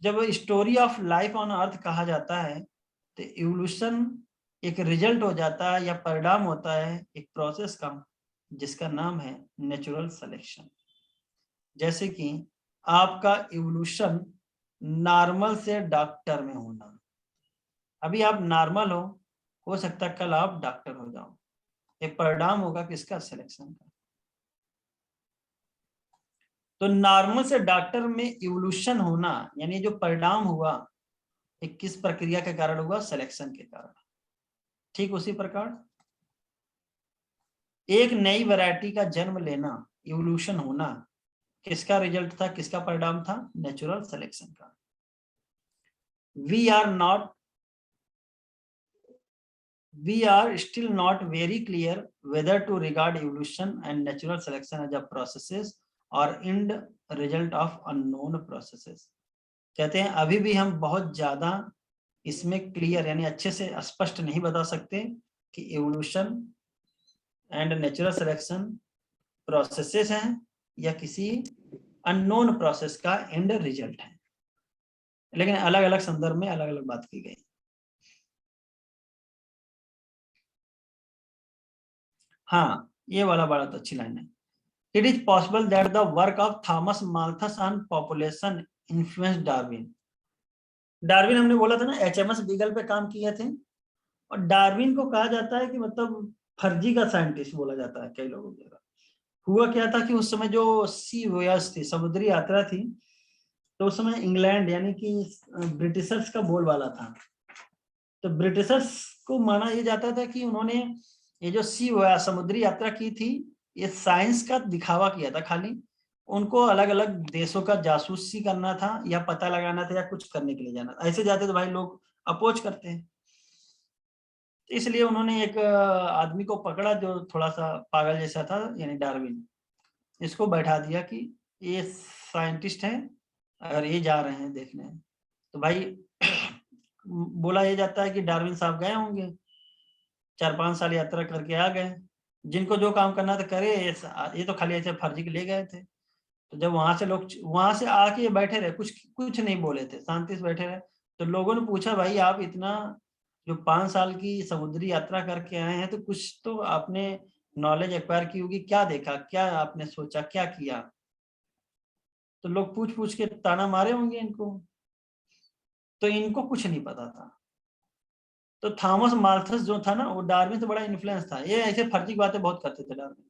जब story of life on earth कहा जाता है तो इवोल्यूशन एक रिजल्ट हो जाता है या परिणाम होता है एक प्रोसेस का जिसका नाम है नेचुरल सिलेक्शन। जैसे कि आपका इवोल्यूशन नॉर्मल से डॉक्टर में होना, अभी आप नॉर्मल हो सकता है कल आप डॉक्टर हो जाओ, एक परिणाम होगा किसका, सिलेक्शन का। तो नॉर्मल से डॉक्टर में इवोल्यूशन होना यानी जो परिणाम हुआ एक किस प्रक्रिया के कारण हुआ, सिलेक्शन के कारण। ठीक उसी प्रकार एक नई वैरायटी का जन्म लेना, इवोल्यूशन होना, किसका रिजल्ट था, किसका परिणाम था, नेचुरल सिलेक्शन का। we are still not very clear whether to regard evolution and natural selection as a processes or end result of unknown processes। कहते हैं अभी भी हम बहुत ज्यादा इसमें क्लियर यानी अच्छे से स्पष्ट नहीं बता सकते कि evolution and natural selection processes हैं या किसी अननोन प्रोसेस का एंड रिजल्ट है, लेकिन अलग अलग संदर्भ में अलग अलग बात की गई। हाँ, ये वाला बड़ा तो अच्छी लाइन है। It is possible that the work of Thomas Malthus on population influenced Darwin। Darwin हमने बोला था ना HMS बीगल पे काम किए थे, और डार्विन को कहा जाता है कि मतलब फर्जी का साइंटिस्ट बोला जाता है कई लोगों द्वारा। हुआ क्या था कि उस समय जो सी वॉयज थी, समुद्री यात्रा थी, तो उस समय इंग्लैंड यानी कि ब्रिटिशर्स का बोलबाला था। तो ब्रिटिशर्स को माना यह जाता था कि उन्होंने ये जो सी समुद्री यात्रा की थी ये साइंस का दिखावा किया था, खाली उनको अलग अलग देशों का जासूसी करना था या पता लगाना था या कुछ करने के लिए जाना था। ऐसे जाते तो भाई लोग अपोज करते हैं, इसलिए उन्होंने एक आदमी को पकड़ा जो थोड़ा सा पागल जैसा था यानी डार्विन, इसको बैठा दिया कि ये साइंटिस्ट हैं अगर ये जा रहे हैं देखने। तो भाई बोला ये जाता है कि डार्विन साहब गए होंगे, 4-5 साल यात्रा करके आ गए, जिनको जो काम करना था करे, ये तो खाली ऐसे फर्जी के ले गए थे। तो जब वहां से लोग वहां से आके बैठे रहे, कुछ कुछ नहीं बोले थे, शांति से बैठे रहे, तो लोगों ने पूछा भाई आप इतना जो 5 साल की समुद्री यात्रा करके आए हैं तो कुछ तो आपने नॉलेज एक्वायर की होगी, क्या देखा, क्या आपने सोचा, क्या किया। तो लोग पूछ पूछ के ताना मारे होंगे इनको, तो इनको कुछ नहीं पता था। तो थॉमस माल्थस जो था ना वो डार्विन से बड़ा इन्फ्लुएंस था, ये ऐसे फर्जी बातें बहुत करते थे डार्विन।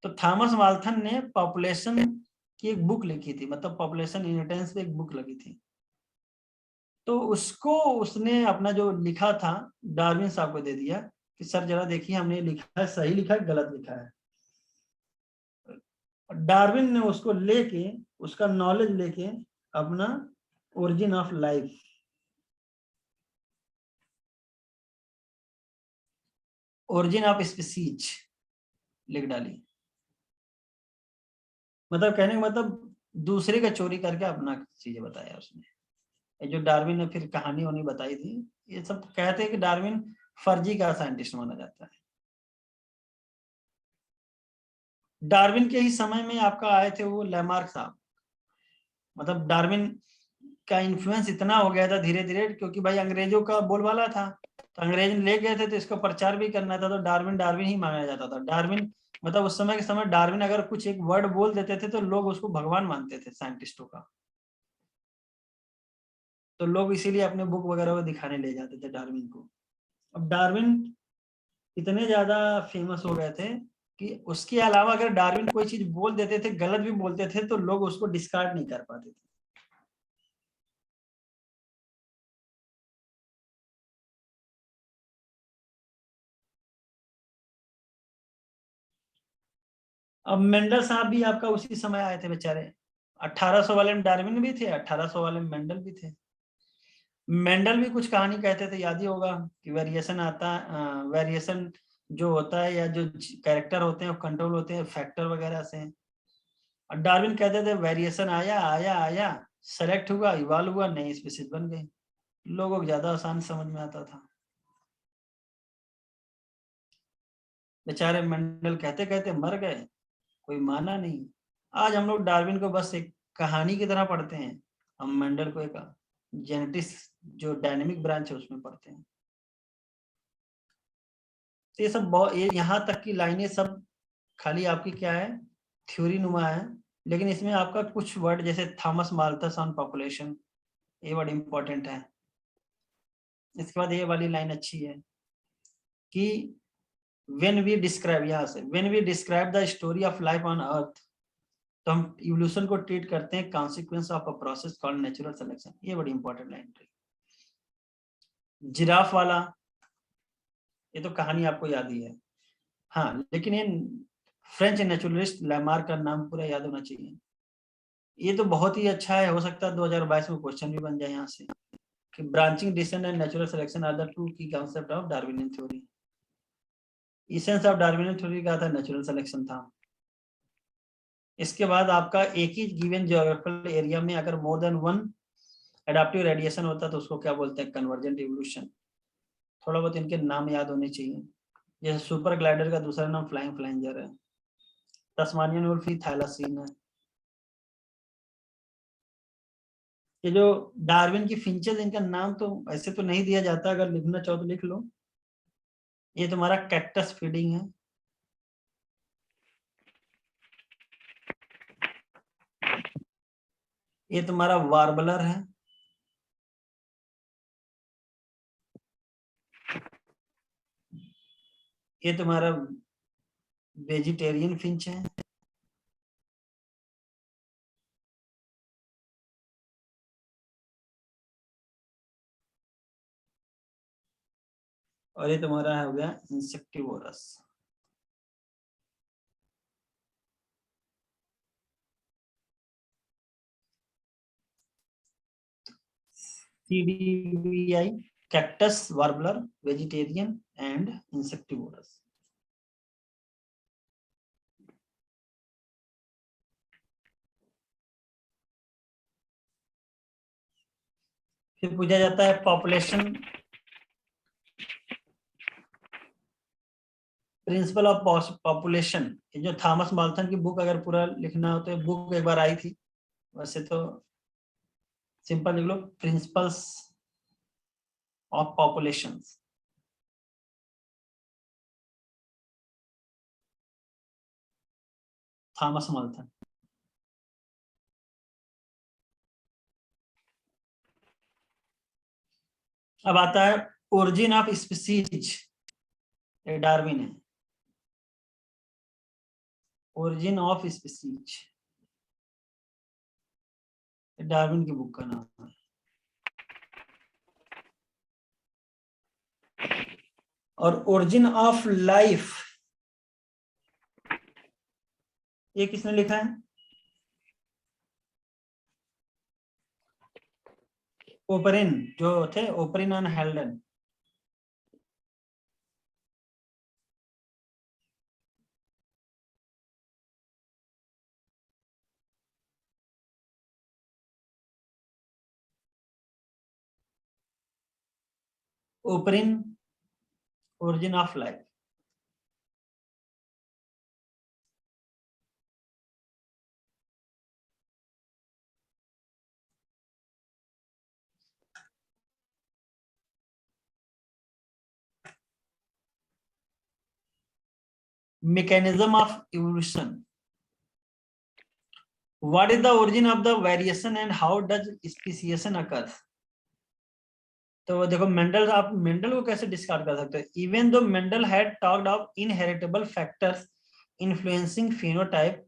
तो थॉमस माल्थन ने पॉपुलेशन की एक बुक लिखी थी, मतलब पॉपुलेशन इनहेरिटेंस पे एक बुक लगी थी। तो उसको उसने अपना जो लिखा था डार्विन साहब को दे दिया कि सर जरा देखिए हमने लिखा है, सही लिखा है गलत लिखा है। डार्विन ने उसको लेके उसका नॉलेज लेके अपना origin of life, origin of species लिख डाली। मतलब कहने का मतलब दूसरे का चोरी करके अपना चीजें बताया उसने। ये जो डार्विन ने फिर कहानी उन्हीं बताई थी, ये सब कहते हैं कि डार्विन फर्जी का साइंटिस्ट माना जाता है। डार्विन के ही समय में आपका आए थे वो लैमार्क साहब, मतलब डार्विन का इन्फ्लुएंस इतना हो गया था धीरे धीरे, क्योंकि भाई अंग्रेजों का बोलबाला था, तो अंग्रेज ले गए थे तो इसका प्रचार भी करना था, तो डार्विन डार्विन ही माना जाता था। डार्विन मतलब उस समय के समय डार्विन अगर कुछ एक वर्ड बोल देते थे तो लोग उसको भगवान मानते थे साइंटिस्टों का। तो लोग इसीलिए अपने बुक वगैरह को दिखाने ले जाते थे डार्विन को। अब डार्विन इतने ज्यादा फेमस हो गए थे कि उसके अलावा अगर डार्विन कोई चीज बोल देते थे, गलत भी बोलते थे, तो लोग उसको डिस्कार्ड नहीं कर पाते थे। अब मेंडल साहब भी आपका उसी समय आए थे बेचारे, 1800 वाले में डार्विन भी थे, 1800 वाले में मेंडल भी थे। मेंडल भी कुछ कहानी कहते थे, याद ही होगा कि वेरिएशन आता है, वेरिएशन जो होता है या जो कैरेक्टर होते हैं वो कंट्रोल होते हैं फैक्टर वगैरह से। और डार्विन कहते थे वेरिएशन आया आया आया, सेलेक्ट हुआ, इवॉल्व हुआ, नई स्पीशीज बन गई। लोगों को ज्यादा आसान समझ में आता था। बेचारे मेंडल कहते कहते मर गए, कोई माना नहीं। आज हम लोग डार्विन को बस एक कहानी की तरह पढ़ते हैं, हम मेंडल को एक जेनेटिक्स जो डायनेमिक ब्रांच है उसमें पढ़ते हैं। तो ये सब बहुत, ये यहाँ तक की लाइनें सब खाली आपकी क्या है, थ्योरी नुमा है, लेकिन इसमें आपका कुछ वर्ड जैसे थॉमस माल्थस ऑन पॉपुलेशन, ये वर्ड इंपॉर्टेंट है। इसके बाद ये वाली लाइन अच्छी है कि when we describe, यहाँ से when we describe the story of life on earth, तो हम इवोल्यूशन को ट्रीट करते हैं consequence of a process called natural selection. ये बड़ी इंपॉर्टेंट लाइन रही। जिराफ वाला, ये तो कहानी आपको याद ही है, हाँ, लेकिन ये फ्रेंच नेचुरलिस्ट लैमार्क का नाम पूरा याद होना चाहिए। ये तो बहुत ही अच्छा है, हो सकता है 2022 में क्वेश्चन भी बन जाए यहाँ से कि branching descent and natural selection are the two key concept of Darwinian theory. Essence of Darwinian theory का था नेचुरल सिलेक्शन था। इसके बाद आपका एक ही गिवन जियोग्राफिकल एरिया में अगर more than one adaptive radiation होता है तो उसको क्या बोलते हैं, कन्वर्जेंट इवोल्यूशन। थोड़ा बहुत इनके नाम याद होने चाहिए, जैसे सुपर ग्लाइडर का दूसरा नाम फ्लाइंग फ्लाइंजर है, तस्मानियन वुल्फ थैलासीन है। ये जो डार्विन की फिंचेस, इनका नाम तो ऐसे तो नहीं दिया जाता, अगर लिखना चाहो तो लिख लो। ये तुम्हारा कैक्टस फीडिंग है, ये तुम्हारा वार्बलर है, ये तुम्हारा वेजिटेरियन फिंच है, और ये तुम्हारा हो गया insectivorous. CDVI, cactus, warbler, vegetarian and insectivorous। फिर पूछा जाता है पॉपुलेशन, प्रिंसिपल ऑफ पॉपुलेशन। ये जो थॉमस माल्थन की बुक अगर पूरा लिखना हो तो बुक एक बार आई थी, वैसे तो सिंपल लिख लो, प्रिंसिपल्स ऑफ पॉपुलेशन। थॉमस माल्थन। अब आता है ओरिजिन ऑफ स्पीसीज, ये डार्विन है, ओरिजिन ऑफ स्पीसीज डार्विन की बुक का नाम है। और ओरिजिन ऑफ लाइफ ये किसने लिखा है, ओपरिन, जो थे Oparin and Haldane. Oparin, origin of life. mechanism of evolution, what is the origin of the variation and how does speciation occurs। तो देखो मेंडल, आप मेंडल को कैसे डिस्कार्ड कर सकते हो, even though Mendel had talked of inheritable factors influencing phenotype,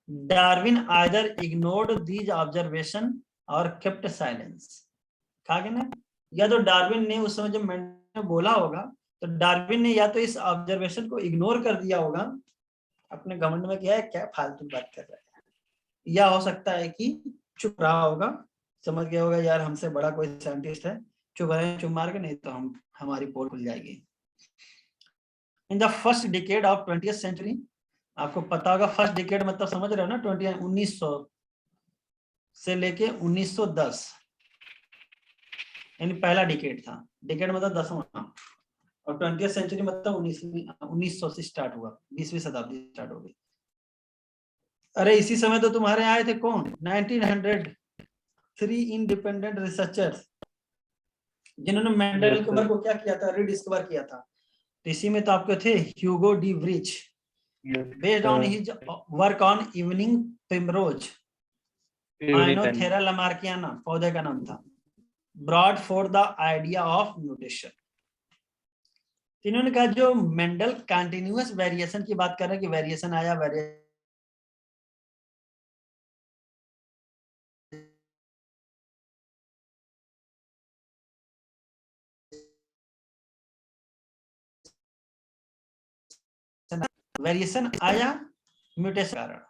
Darwin either ignored these observation और केप्ट साइलेंस। कहा गया ना, या तो डार्विन ने उस समय जब मेंडल ने बोला होगा तो डार्विन ने या तो इस ऑब्जर्वेशन को इग्नोर कर दिया होगा अपने घमंड में क्या है, क्या फालतू बात कर रहा है। या हो सकता है कि चुप रहा होगा, समझ गया होगा यार हमसे बड़ा कोई साइंटिस्ट है, चुप रहे, चुप मार के, नहीं तो हमारी पोल खुल जाएगी। In the first decade of 20th century, आपको पता होगा फर्स्ट डिकेड मतलब समझ रहे हो ना, 1900 से लेके 1910, यानी पहला डिकेड था। डिकेड मतलब 10वां, और 20th सेंचुरी मतलब 1900 से स्टार्ट हुआ, 20वीं शताब्दी स्टार्ट हो गई। अरे इसी समय तो तुम्हारे आए थे कौन, 1903 इंडिपेंडेंट रिसर्चर्स, जिन्होंने मेंडल के वर्क को क्या किया था, रिडिस्कवर किया था। तो इसी में तो आपके थे Hugo de Vries, based on his work on evening primrose, Oenothera lamarckiana पौधे का नाम था, brought forward the idea of mutation. इन्होंने कहा जो मेंडल कंटिन्यूअस वेरिएशन की बात कर रहे हैं कि वेरिएशन आया, वेरिएशन आया, म्यूटेशन कारण।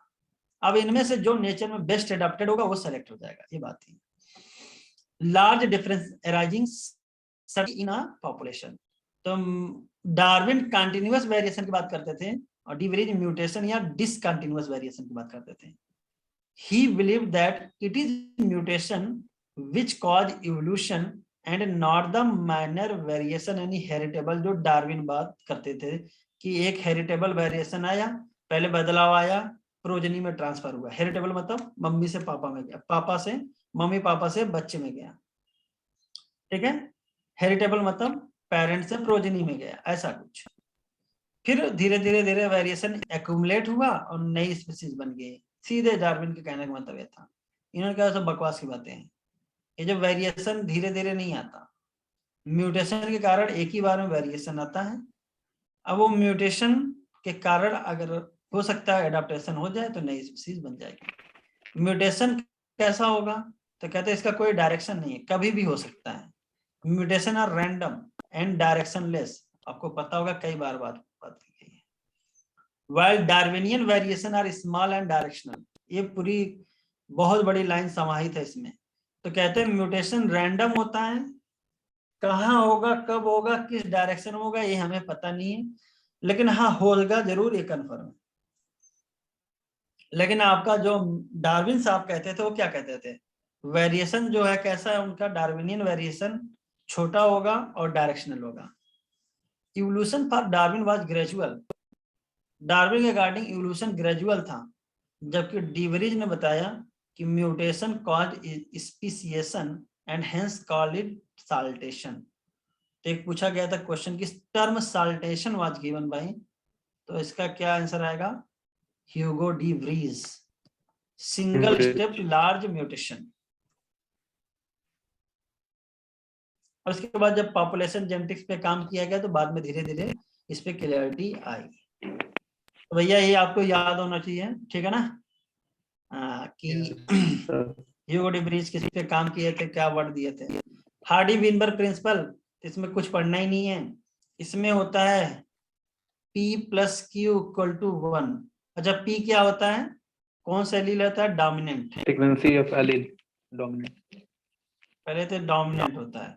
अब इनमें से जो नेचर में बेस्ट एडाप्टेड होगा वो सेलेक्ट हो जाएगा, ये बात थी। Large difference arising in a population, तो डार्विन कंटिन्यूअस वेरिएशन की बात करते थे और डी व्रिच म्यूटेशन या डिसकंटिन्यूअस वेरिएशन की बात करते थे। He believed that it is mutation which cause evolution and not the minor variation any heritable, जो डार्विन बात करते थे कि एक हेरिटेबल वेरिएशन आया, पहले बदलाव आया, प्रोजनी में ट्रांसफर हुआ। हेरिटेबल मतलब मम्मी से पापा में गया, पापा से मम्मी, पापा से बच्चे में गया, ठीक है। हेरिटेबल मतलब पेरेंट से प्रोजनी में गया, ऐसा कुछ। फिर धीरे धीरे धीरे वेरिएशन एक्यूमुलेट हुआ और नई स्पीसीज बन गई। सीधे डार्विन के कहने का मतलब ये था। इन्होंने कहा सब बकवास की बातें हैं, ये जो वेरिएशन धीरे धीरे नहीं आता, म्यूटेशन के कारण एक ही बार में वेरिएशन आता है। अब वो म्यूटेशन के कारण अगर हो सकता है एडाप्टेशन हो जाए तो नई स्पीसीज बन जाएगी। म्यूटेशन कैसा होगा, तो कहते हैं इसका कोई डायरेक्शन नहीं है, कभी भी हो सकता है। Mutation are random and directionless, आपको पता होगा कई बार बात की गई है। While Darwinian variation are small and directional, ये पूरी बहुत बड़ी लाइन समाहित है इसमें। तो कहते हैं म्यूटेशन रैंडम होता है, कहाँ होगा, कब होगा, किस डायरेक्शन में होगा, ये हमें पता नहीं है, लेकिन हाँ होगा जरूर, ये कन्फर्म है। लेकिन आपका जो डार्विन साहब कहते थे वो क्या कहते थे, वेरिएशन जो है कैसा है उनका, डार्विनियन वेरिएशन छोटा होगा और डायरेक्शनल होगा। Evolution for Darwin was gradual, Darwin के अकॉर्डिंग इवोल्यूशन ग्रेजुअल था, जबकि डी व्रिच ने बताया कि mutation caused speciation and hence called it saltation. तो एक पूछा गया था क्वेश्चन की term saltation was given by, तो इसका क्या आंसर आएगा, Hugo de Vries, single step large mutation. और उसके बाद जब पॉपुलेशन जेनेटिक्स पे काम किया गया तो बाद में धीरे धीरे इस पे क्लियरिटी आई। तो भैया ये आपको याद होना चाहिए, ठीक है ना, कि ह्यूगो डी व्रिच किस पे काम किए थे, क्या वर्ड दिए थे। हार्डी विनबर्ग प्रिंसिपल, इसमें कुछ पढ़ना ही नहीं है, इसमें होता है P + Q = 1। अच्छा P क्या होता है, कौन सा एलील होता है, dominant, frequency of allele dominant, पहले तो डोमिनेंट होता है,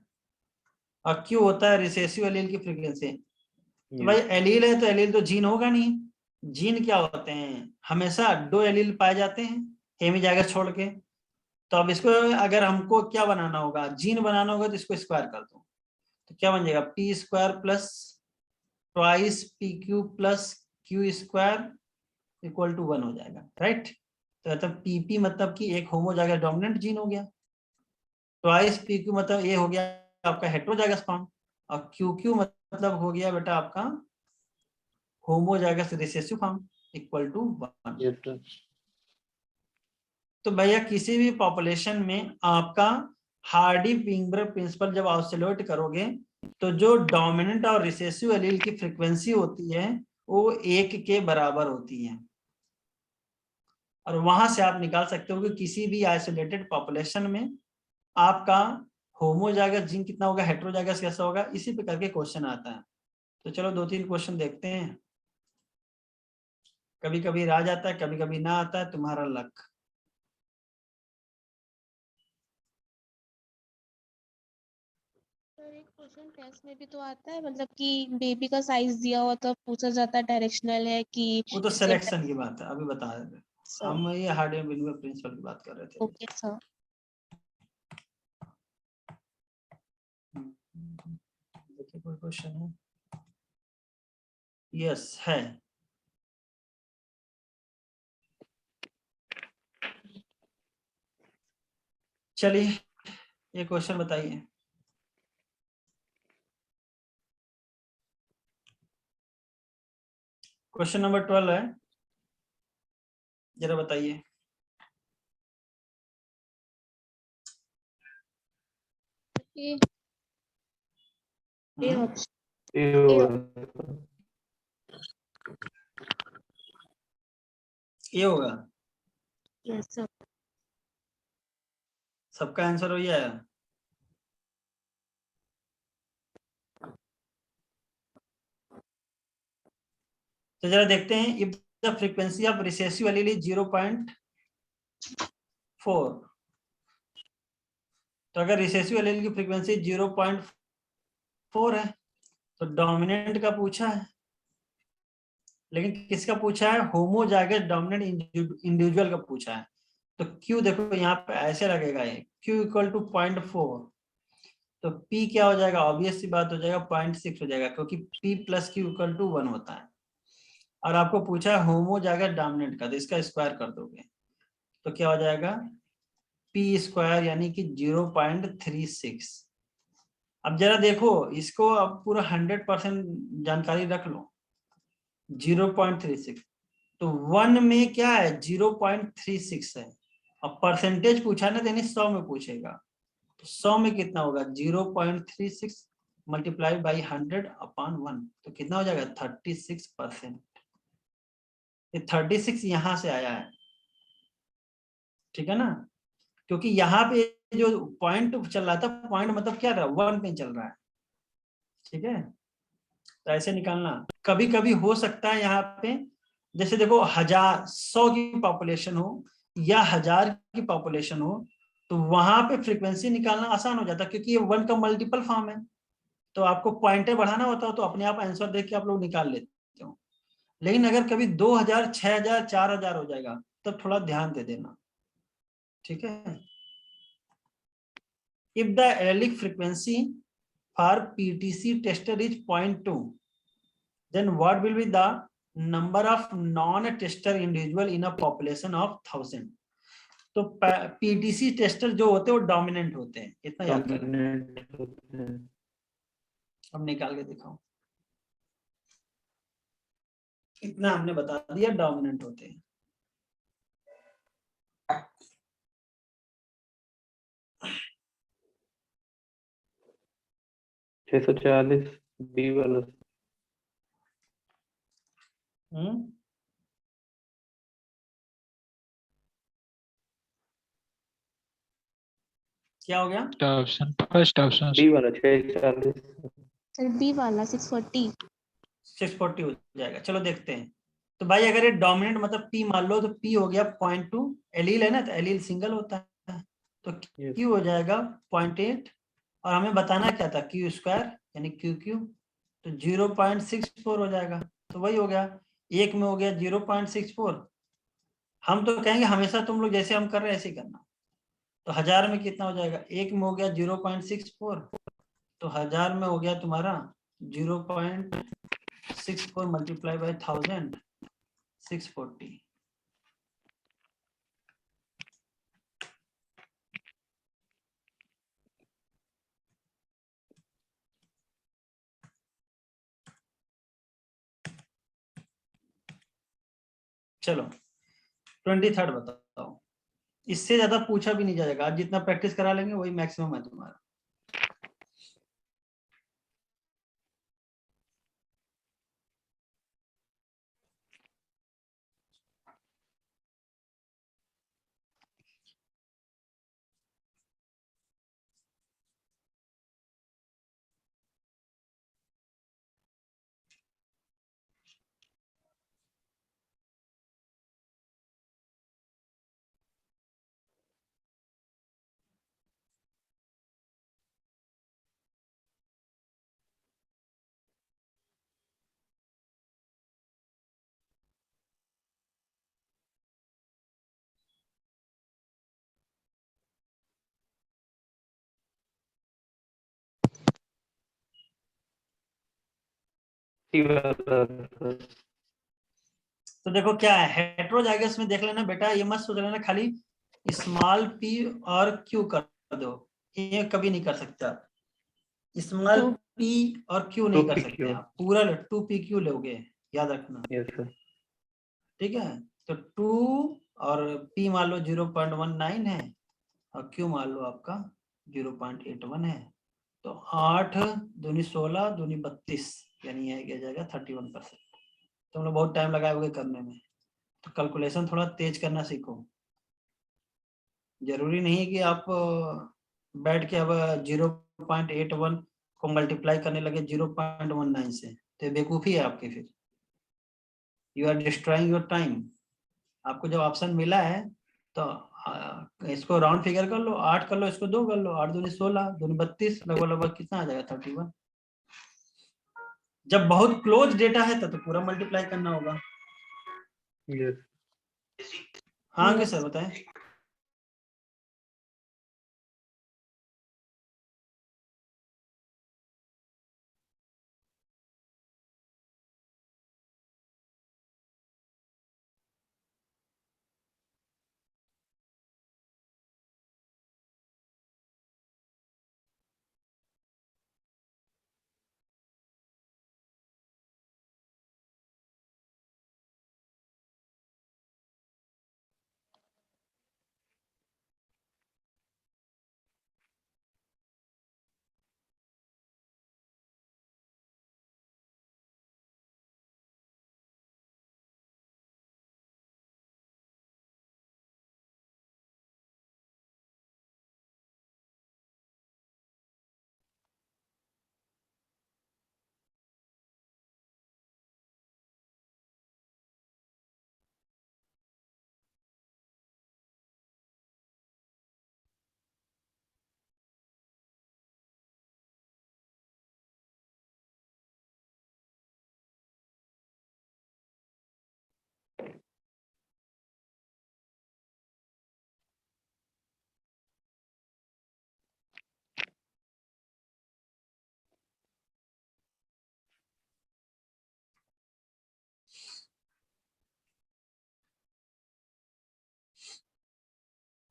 और Q होता है रिसेसिव एलील की फ्रीक्वेंसी। तो भाई एलील है तो एलील तो जीन होगा नहीं, जीन क्या होते हैं, हमेशा 2 एलील पाए जाते हैं हेमिजाइगस छोड़ के। तो अब इसको अगर हमको क्या बनाना होगा, जीन बनाना होगा, तो इसको स्क्वायर कर दो, तो क्या बन जाएगा, P² + ट्वाइस PQ + Q² = 1 हो जाएगा, राइट। तो मतलब PP मतलब कि एक होमोजाइगस डोमिनेंट जीन हो गया, ट्वाइस PQ मतलब ये हो गया आपका हेटेरोजाइगस फॉर्म, और QQ मतलब हो गया बेटा आपका होमोजाइगस रिसेसिव फॉर्म = 1। तो भैया किसी भी पॉपुलेशन में आपका हार्डी विनबर्ग प्रिंसिपल जब ऑसिलेट करोगे तो जो डोमिनेंट और रिसेसिव एलील की फ्रीक्वेंसी होती है वो 1 के बराबर होती है, और वहां से आप निकाल सकते हो कि किसी भी आइसोलेटेड पॉपुलेशन में आपका होमोजाइगस जीन कितना होगा, हेटेरोजाइगस कैसा होगा, इसी पे करके क्वेश्चन आता है। तो चलो 2-3 क्वेश्चन देखते हैं। कभी कभी आ जाता है, कभी कभी ना आता है, तुम्हारा लक। सर एक क्वेश्चन टेस्ट में भी तो आता है, मतलब कि बेबी का साइज दिया हुआ तो पूछा जाता है डायरेक्शनल है कि वो तो इससे। सिलेक्शन की बात है, अभी बता रहे थे सर हम, ये हार्डवेयर विनिमय प्रिंसिपल की बात कर रहे थे। Okay sir. देखिए कोई क्वेश्चन है? यस है। चलिए ये क्वेश्चन बताइए। क्वेश्चन नंबर 12 है, जरा बताइए। ए हम्म, ऑप्शन ये ए। होगा। ये होगा। Yes sir. सबका आंसर हो गया है? तो जरा देखते हैं, if the frequency of recessive allele is 0.4, तो अगर रिसेसिव एलील की फ्रीक्वेंसी 0.4 है तो डोमिनेंट का पूछा है, लेकिन किसका पूछा है? होमोजाइगस डोमिनेंट इंडिविजुअल का पूछा है। तो Q देखो यहाँ पे ऐसे लगेगा, ये Q इक्वल टू 0.4, तो P क्या हो जाएगा? ऑब्वियस सी बात हो जाएगा 0.6 हो जाएगा, क्योंकि P plus Q equal to 1 होता है। और आपको पूछा है होमोजाइगस डोमिनेंट का, तो इसका स्क्वायर कर दोगे तो क्या हो जाएगा? P स्क्वायर यानी कि 0.36। अब जरा देखो इसको, अब पूरा 100% जानकारी रख लो। 0.36, तो 1 में क्या है? 0.36 है, अब परसेंटेज पूछा ना, यानी 100 में पूछेगा, तो 100 में कितना होगा? 0.36 मल्टीप्लाई बाई 100 अपॉन 1, तो कितना हो जाएगा? 36%। ये 36 यहाँ से आया है, ठीक है ना, क्योंकि यहाँ पे जो पॉइंट चल रहा था, पॉइंट मतलब क्या रहा? 1 पे चल रहा है, ठीक है। तो ऐसे निकालना। कभी कभी हो सकता है यहाँ पे, जैसे देखो 1000 100 की पॉपुलेशन हो या 1000 की पॉपुलेशन हो, तो वहां पे फ्रीक्वेंसी निकालना आसान हो जाता है, क्योंकि ये 1 का मल्टीपल फॉर्म है। तो आपको पॉइंटें बढ़ाना होता हो तो अपने आप आंसर देख के आप लोग निकाल लेते हो। लेकिन अगर कभी 2000 6000 4000 हो जाएगा तब थोड़ा ध्यान दे देना, ठीक है। If the allelic frequency for PTC tester is 0.2, then what will be the number of non-tester individual in a population of 1000? तो पीटीसी टेस्टर जो होते हैं वो डोमिनेंट होते हैं, इतना याद कर। डोमिनेंट होते हैं। अब निकाल के दिखाओ। इतना हमने बता दिया, डोमिनेंट होते हैं। छह सौ चालीस बी वाला। क्या हो गया? Option, first option. बी वाला 640। सर बी वाला 640। 640 हो जाएगा। चलो देखते हैं। तो भाई अगर ये डोमिनेंट मतलब P मान लो, तो P हो गया 0.2, एलील है ना, तो एलील सिंगल होता है, तो Yes. Q हो जाएगा 0.8, और हमें बताना क्या था? Q स्क्वायर यानी QQ, तो 0.64 हो जाएगा। तो वही हो गया, एक में हो गया 0.64। हम तो कहेंगे हमेशा तुम लोग जैसे हम कर रहे हैं ऐसे ही करना। तो 1000 में कितना हो जाएगा? एक में हो गया 0.64, तो 1000 में हो गया तुम्हारा 0.64 मल्टीप्लाई बाई 1000, 640। चलो 23rd बताओ। इससे ज्यादा पूछा भी नहीं जाएगा, आज जितना प्रैक्टिस करा लेंगे वही मैक्सिमम है तुम्हारा। सी वाला सर। तो देखो क्या है, हेट्रोजाइगस में देख लेना बेटा, ये मत सोच लेना खाली स्मॉल पी और क्यू कर दो, ये कभी नहीं कर सकते आप। स्मॉल तो पी और क्यू नहीं कर 2PQ। सकते आप, पूरा 2PQ लोगे, याद रखना। Yes sir. ठीक है, तो 2 और पी मान लो 0.19 है और क्यू मान लो आपका 0.81 है, तो 8 दूनी 16 दूनी 32, यानी यह क्या जाएगा 31%। तुम लोग बहुत टाइम लगाए हुए करने में, तो कैलकुलेशन थोड़ा तेज करना सीखो। जरूरी नहीं कि आप बैठ के अब 0.81 को मल्टीप्लाई करने लगे 0.19 से, तो बेवकूफ़ी है आपकी। फिर you are destroying your time. आपको जब ऑप्शन मिला है तो इसको राउंड फिगर कर लो, 8 कर लो, इसको 2 कर लो, 8 दूनी 16 दूनी 32, लगभग लगभग कितना आ जाएगा 31। जब बहुत क्लोज डेटा है तो पूरा मल्टीप्लाई करना होगा। यस। हाँ कि Yes. सर बताएं।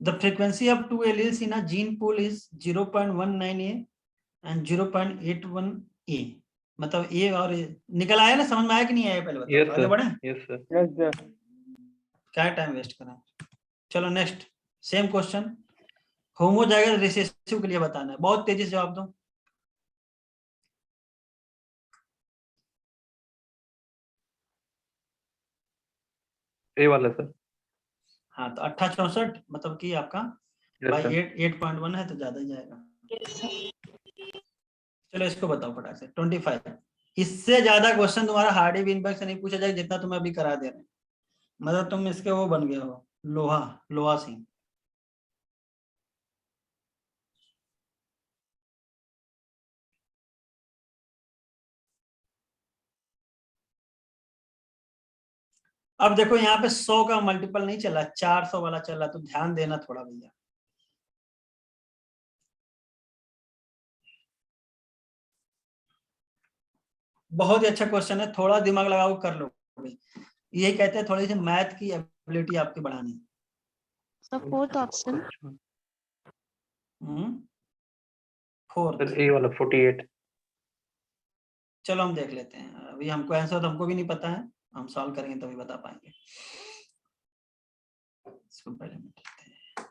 The frequency of two alleles in a gene pool is 0.19A and 0.81A। मतलब ए और A निकल आया ना, समझ में आया कि नहीं आया पहले बताओ। यस आगे सर। बढ़े, यस सर। Yes sir. क्या टाइम वेस्ट करें। चलो next same question, homozygous recessive के लिए बताना है, बहुत तेजी से जवाब दो। ए वाला सर। हाँ तो 6864 मतलब कि आपका यस बाई सर। 8.1 है तो ज्यादा ही जाएगा। चलो इसको बताओ फटाक से 25। इससे ज्यादा क्वेश्चन तुम्हारा हार्डी बीनबर्ग से नहीं पूछा जाएगा जितना तुम्हें अभी करा दे रहे हैं, मतलब तुम इसके वो बन गए हो, लोहा लोहा सिंह। अब देखो यहाँ पे 100 का मल्टीपल नहीं चला, 400 वाला चला, तो ध्यान देना थोड़ा भैया। बहुत ही अच्छा क्वेश्चन है, थोड़ा दिमाग लगाओ कर लो। यही कहते हैं थोड़ी सी मैथ की एबिलिटी आपकी बढ़ानी। So fourth option. Fourth, sir A वाला 48। चलो हम देख लेते हैं, अभी हमको आंसर तो हमको भी नहीं पता है, हम सॉल्व करेंगे तभी बता पाएंगे। इसको पहले मिटाते हैं।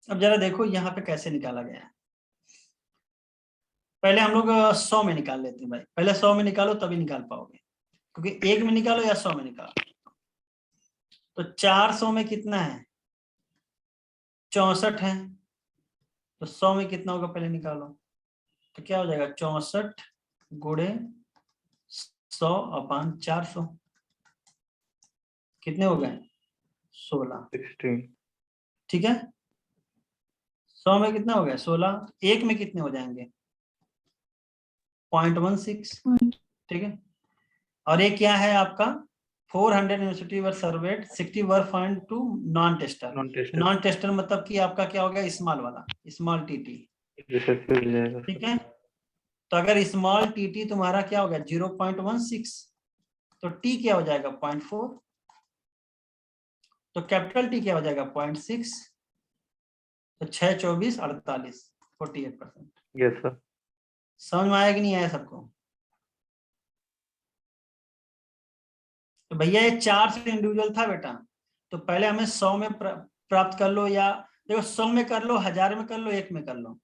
अब जरा देखो यहाँ पे कैसे निकाला गया है। पहले हम लोग 100 में निकाल लेते हैं भाई, पहले 100 में निकालो तभी निकाल पाओगे, क्योंकि 1 में निकालो या 100 में निकालो। तो 400 में कितना है, 64 है, तो 100 में कितना होगा पहले निकालो, तो क्या हो जाएगा 64 गुणे 100/400, कितने हो गए 16। 16। ठीक है, 100 में कितना हो गया 16, 1 में कितने हो जाएंगे 0.16। ठीक है, और ये क्या है आपका 400 university were surveyed, 60 were find to non taster. Non test non taster मतलब कि आपका क्या हो गया, स्मॉल वाला, स्मॉल टीटी। जाएगा। ठीक है, तो अगर स्मॉल टीटी तुम्हारा क्या हो गया 0.16, तो टी क्या हो जाएगा 0.4, तो कैपिटल टी क्या हो जाएगा 0.6, तो 6, 24, 48, 48%। Yes sir. समझ में आया कि नहीं आया सबको? तो भैया ये 400 इंडिविजुअल था बेटा, तो पहले हमें 100 में प्राप्त कर लो, या देखो 100 में कर लो, 1000 में कर लो, 1 में कर लो,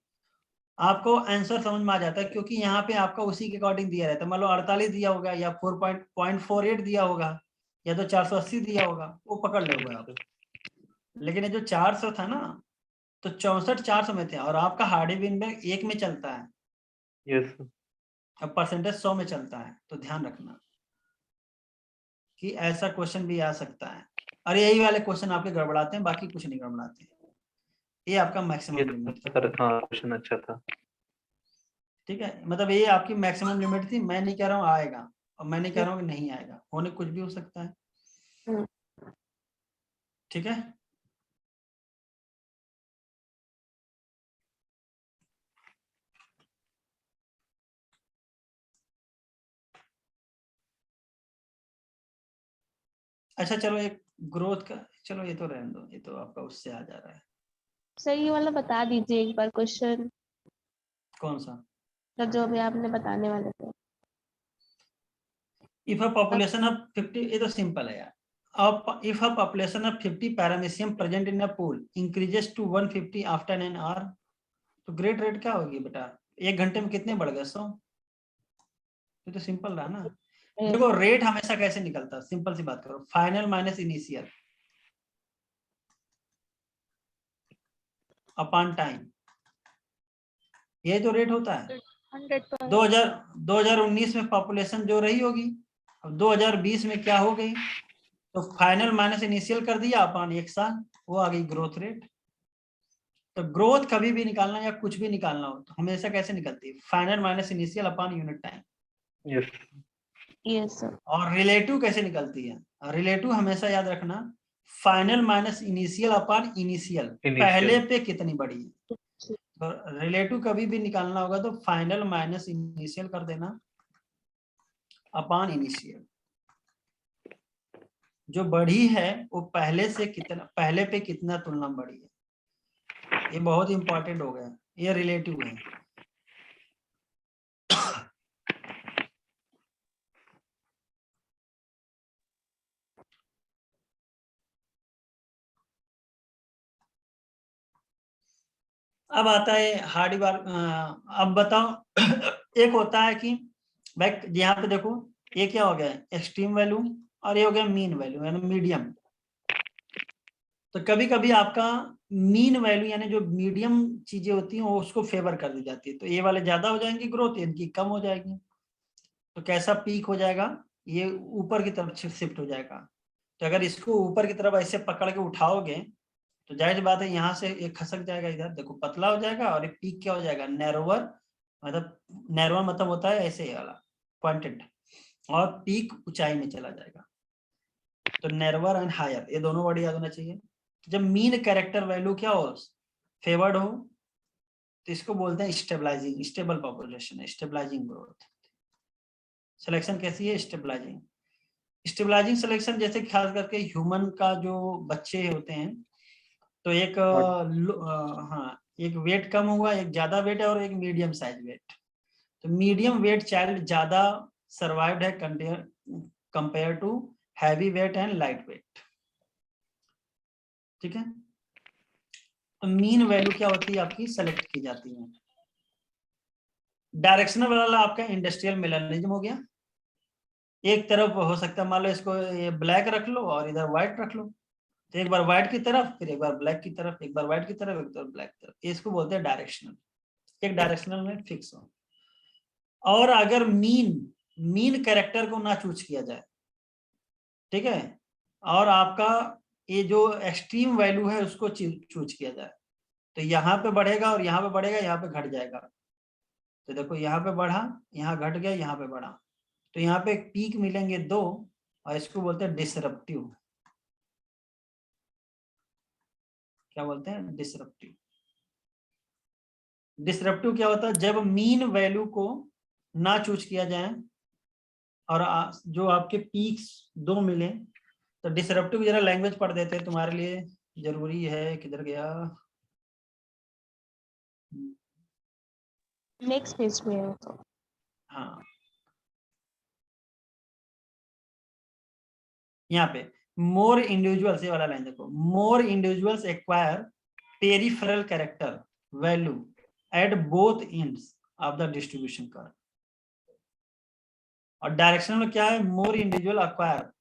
आपको आंसर समझ में आ जाता है, क्योंकि यहाँ पे आपका उसी के अकॉर्डिंग दिया रहता है। मान लो 48 दिया होगा, या 4.48 दिया होगा, या तो 480 दिया होगा, वो पकड़ लोगे आप। लेकिन ये जो 400 था ना, तो 64 400 में थे, और आपका हार्डी विनबर्ग 1 में चलता है, यस सर। अब परसेंटेज 100 में चलता है, तो ध्यान रखना कि ऐसा क्वेश्चन भी आ सकता है। और यही वाले क्वेश्चन आपके गड़बड़ाते हैं, बाकी कुछ नहीं गड़बड़ाते। ये आपका मैक्सिमम लिमिट था। सर हाँ क्वेश्चन अच्छा था। ठीक है, मतलब ये आपकी मैक्सिमम लिमिट थी। मैं नहीं कह रहा हूँ आएगा, और मैं नहीं कह रहा हूँ कि नहीं आएगा, होने कुछ भी हो सकता है। ठीक है, अच्छा चलो एक ग्रोथ का, चलो ये तो रहने दो, ये तो आपका उससे आ जा रहा है। सर ये वाला बता दीजिए एक बार क्वेश्चन, कौन सा? तो जो भी आपने बताने वाले थे। इफ अ पॉपुलेशन ऑफ 50, ये तो सिंपल है यार। If a population of 50 paramecium present in a pool increases to 150 after an hour, तो ग्रेट रेट क्या होगी बेटा? 1 घंटे में कितने बढ़ गए? 100। ये तो सिंपल रहा ना। देखो रेट हमेशा कैसे निकलता, सिंपल सी बात करो, final minus initial upon time, ये तो रेट होता है। 2019 में पॉपुलेशन जो रही होगी, अब 2020 में क्या हो गई, तो फाइनल माइनस इनिशियल कर दिया अपॉन 1 साल, वो आ गई ग्रोथ रेट। तो ग्रोथ कभी भी निकालना या कुछ भी निकालना हो तो हमेशा कैसे निकलती है, final minus initial upon unit time. Yes yes sir. और रिलेटिव कैसे निकलती है, रिलेटिव हमेशा याद रखना, final minus initial upon initial, पहले पे कितनी बड़ी है। तो रिलेटिव कभी भी निकालना होगा तो फाइनल माइनस इनिशियल कर देना अपॉन इनिशियल, जो बढ़ी है वो पहले से कितना, पहले पे कितना तुलना बढ़ी है। ये बहुत इंपॉर्टेंट हो गया, ये रिलेटिव है। अब आता है हार्डी बार। अब बताओ एक होता है कि भाई यहाँ पे देखो, ये क्या हो गया एक्सट्रीम वैल्यू, और ये हो गया मीन वैल्यू यानी मीडियम। तो कभी कभी आपका मीन वैल्यू यानी जो मीडियम चीजें होती हैं वो उसको फेवर कर दी जाती है, तो ये वाले ज्यादा हो जाएंगी ग्रोथ, इनकी कम हो जाएगी। तो कैसा पीक हो जाएगा, ये ऊपर की तरफ शिफ्ट हो जाएगा। तो अगर इसको ऊपर की तरफ ऐसे पकड़ के उठाओगे तो जाहिर बात है यहाँ से एक खसक जाएगा, इधर देखो पतला हो जाएगा, और ये पीक क्या हो जाएगा नैरोवर, मतलब नैरोवर मतलब होता है ऐसे वाला पॉइंटेड, और पीक ऊंचाई में चला जाएगा। तो नैरोवर एंड हायर, ये दोनों वर्ड याद होना चाहिए। जब मीन कैरेक्टर वैल्यू क्या हो, फेवर्ड हो, तो इसको बोलते हैं stabilising, stable population, stabilising growth. Selection कैसी है, स्टेबलाइजिंग। स्टेबलाइजिंग सिलेक्शन जैसे खास करके ह्यूमन का जो बच्चे होते हैं, तो एक हाँ एक वेट कम हुआ, एक ज्यादा वेट है, और एक मीडियम साइज वेट। तो मीडियम वेट चाइल्ड ज्यादा सर्वाइव्ड है compare to heavy weight and light weight. ठीक है, तो मीन वैल्यू क्या होती है आपकी, सेलेक्ट की जाती है। डायरेक्शनल वाला आपका इंडस्ट्रियल मिलेनिज्म हो गया। एक तरफ हो सकता है, मान लो इसको ये ब्लैक रख लो और इधर व्हाइट रख लो, तो एक बार व्हाइट की तरफ, फिर एक बार ब्लैक की तरफ, एक बार व्हाइट की तरफ, एक बार ब्लैक की तरफ, इसको बोलते हैं डायरेक्शनल। एक डायरेक्शनल में फिक्स हो। और अगर मीन कैरेक्टर को ना चूज किया जाए, ठीक है, और आपका ये जो एक्सट्रीम वैल्यू है उसको चूज किया जाए, तो यहाँ पे बढ़ेगा और यहाँ पे बढ़ेगा, यहाँ पे घट जाएगा। तो देखो यहाँ पे बढ़ा, यहाँ घट गया, यहाँ पे बढ़ा, तो यहाँ पे एक पीक मिलेंगे 2, और इसको बोलते हैं डिसरप्टिव। क्या बोलते हैं? डिसरप्टिव। डिसरप्टिव क्या होता है? जब मीन वैल्यू को ना चूज किया जाए और जो आपके पीक्स दो मिले, तो डिसरप्टिव। जरा लैंग्वेज पढ़ देते हैं, तुम्हारे लिए जरूरी है। किधर गया? नेक्स्ट पेज में है तो। हाँ, यहाँ पे मोर इंडिविजुअल्स, ये वाला लाइन देखो, more individuals acquire peripheral character value at both ends of the distribution curve. और डायरेक्शनल में क्या है? More individual acquire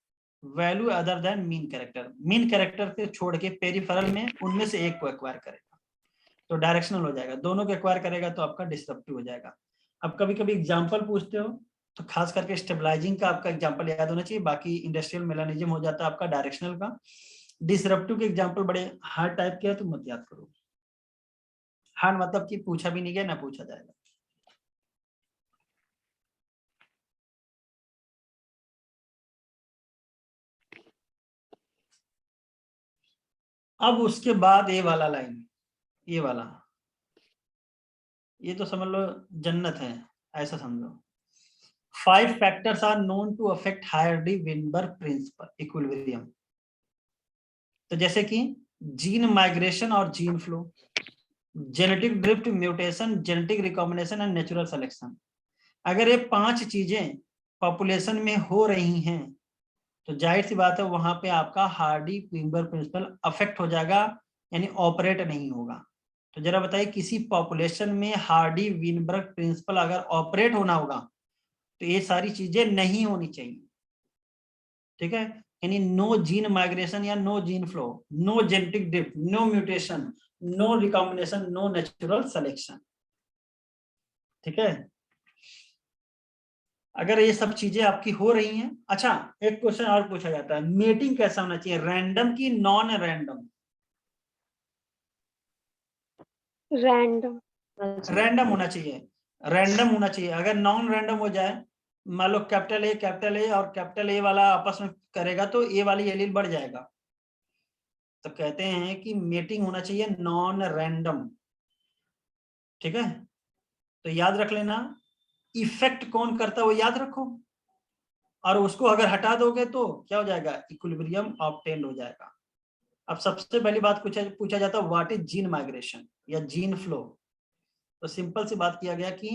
value other than mean character. Mean character से छोड़ के पेरिफेरल में उनमें से एक को एक्वायर करेगा तो डायरेक्शनल हो जाएगा। दोनों को एक्वायर करेगा तो आपका डिसरप्टिव हो जाएगा। अब कभी कभी एग्जांपल पूछते हो तो खास करके स्टेबलाइजिंग का आपका एग्जांपल याद होना चाहिए, बाकी इंडस्ट्रियल मेलानिज्म हो जाता है आपका डायरेक्शनल का। डिसरप्टिव के एग्जांपल बड़े हार्ड टाइप के है तो मत याद करो। हार्ड मतलब कि पूछा भी नहीं गया ना पूछा जाएगा। अब उसके बाद ये वाला लाइन, ये वाला, ये तो समझ लो जन्नत है, ऐसा समझो। 5 factors are known to affect Hardy Weinberg principle equilibrium. तो जैसे कि जीन माइग्रेशन और gene flow, genetic drift, mutation, genetic recombination and natural selection. अगर ये 5 चीजें पॉपुलेशन में हो रही हैं तो जाहिर सी बात है वहां पे आपका हार्डी-विनबर्ग प्रिंसिपल अफेक्ट हो जाएगा, यानी ऑपरेट नहीं होगा। तो जरा बताइए, किसी पॉपुलेशन में हार्डी-विनबर्ग प्रिंसिपल अगर ऑपरेट होना होगा तो ये सारी चीजें नहीं होनी चाहिए। ठीक है, यानी नो जीन माइग्रेशन या no gene flow, no genetic drift, no mutation, no recombination, no natural selection. ठीक है, अगर ये सब चीजें आपकी हो रही हैं। अच्छा, एक क्वेश्चन और पूछा जाता है, मेटिंग कैसा होना चाहिए, रैंडम की नॉन रैंडम? रैंडम रैंडम होना चाहिए, रैंडम होना चाहिए। अगर नॉन रैंडम हो जाए, मान लो कैपिटल ए और कैपिटल ए वाला आपस में करेगा तो ए वाली एलील बढ़ जाएगा। तो कहते हैं कि मेटिंग होना चाहिए नॉन रैंडम। ठीक है, तो याद रख लेना, इफेक्ट कौन करता है वो याद रखो, और उसको अगर हटा दोगे तो क्या हो जाएगा? इक्विलिब्रियम ऑब्टेन्ड हो जाएगा। अब सबसे पहली बात पूछा जाता है, व्हाट इज जीन माइग्रेशन या जीन फ्लो? तो सिंपल सी बात किया गया कि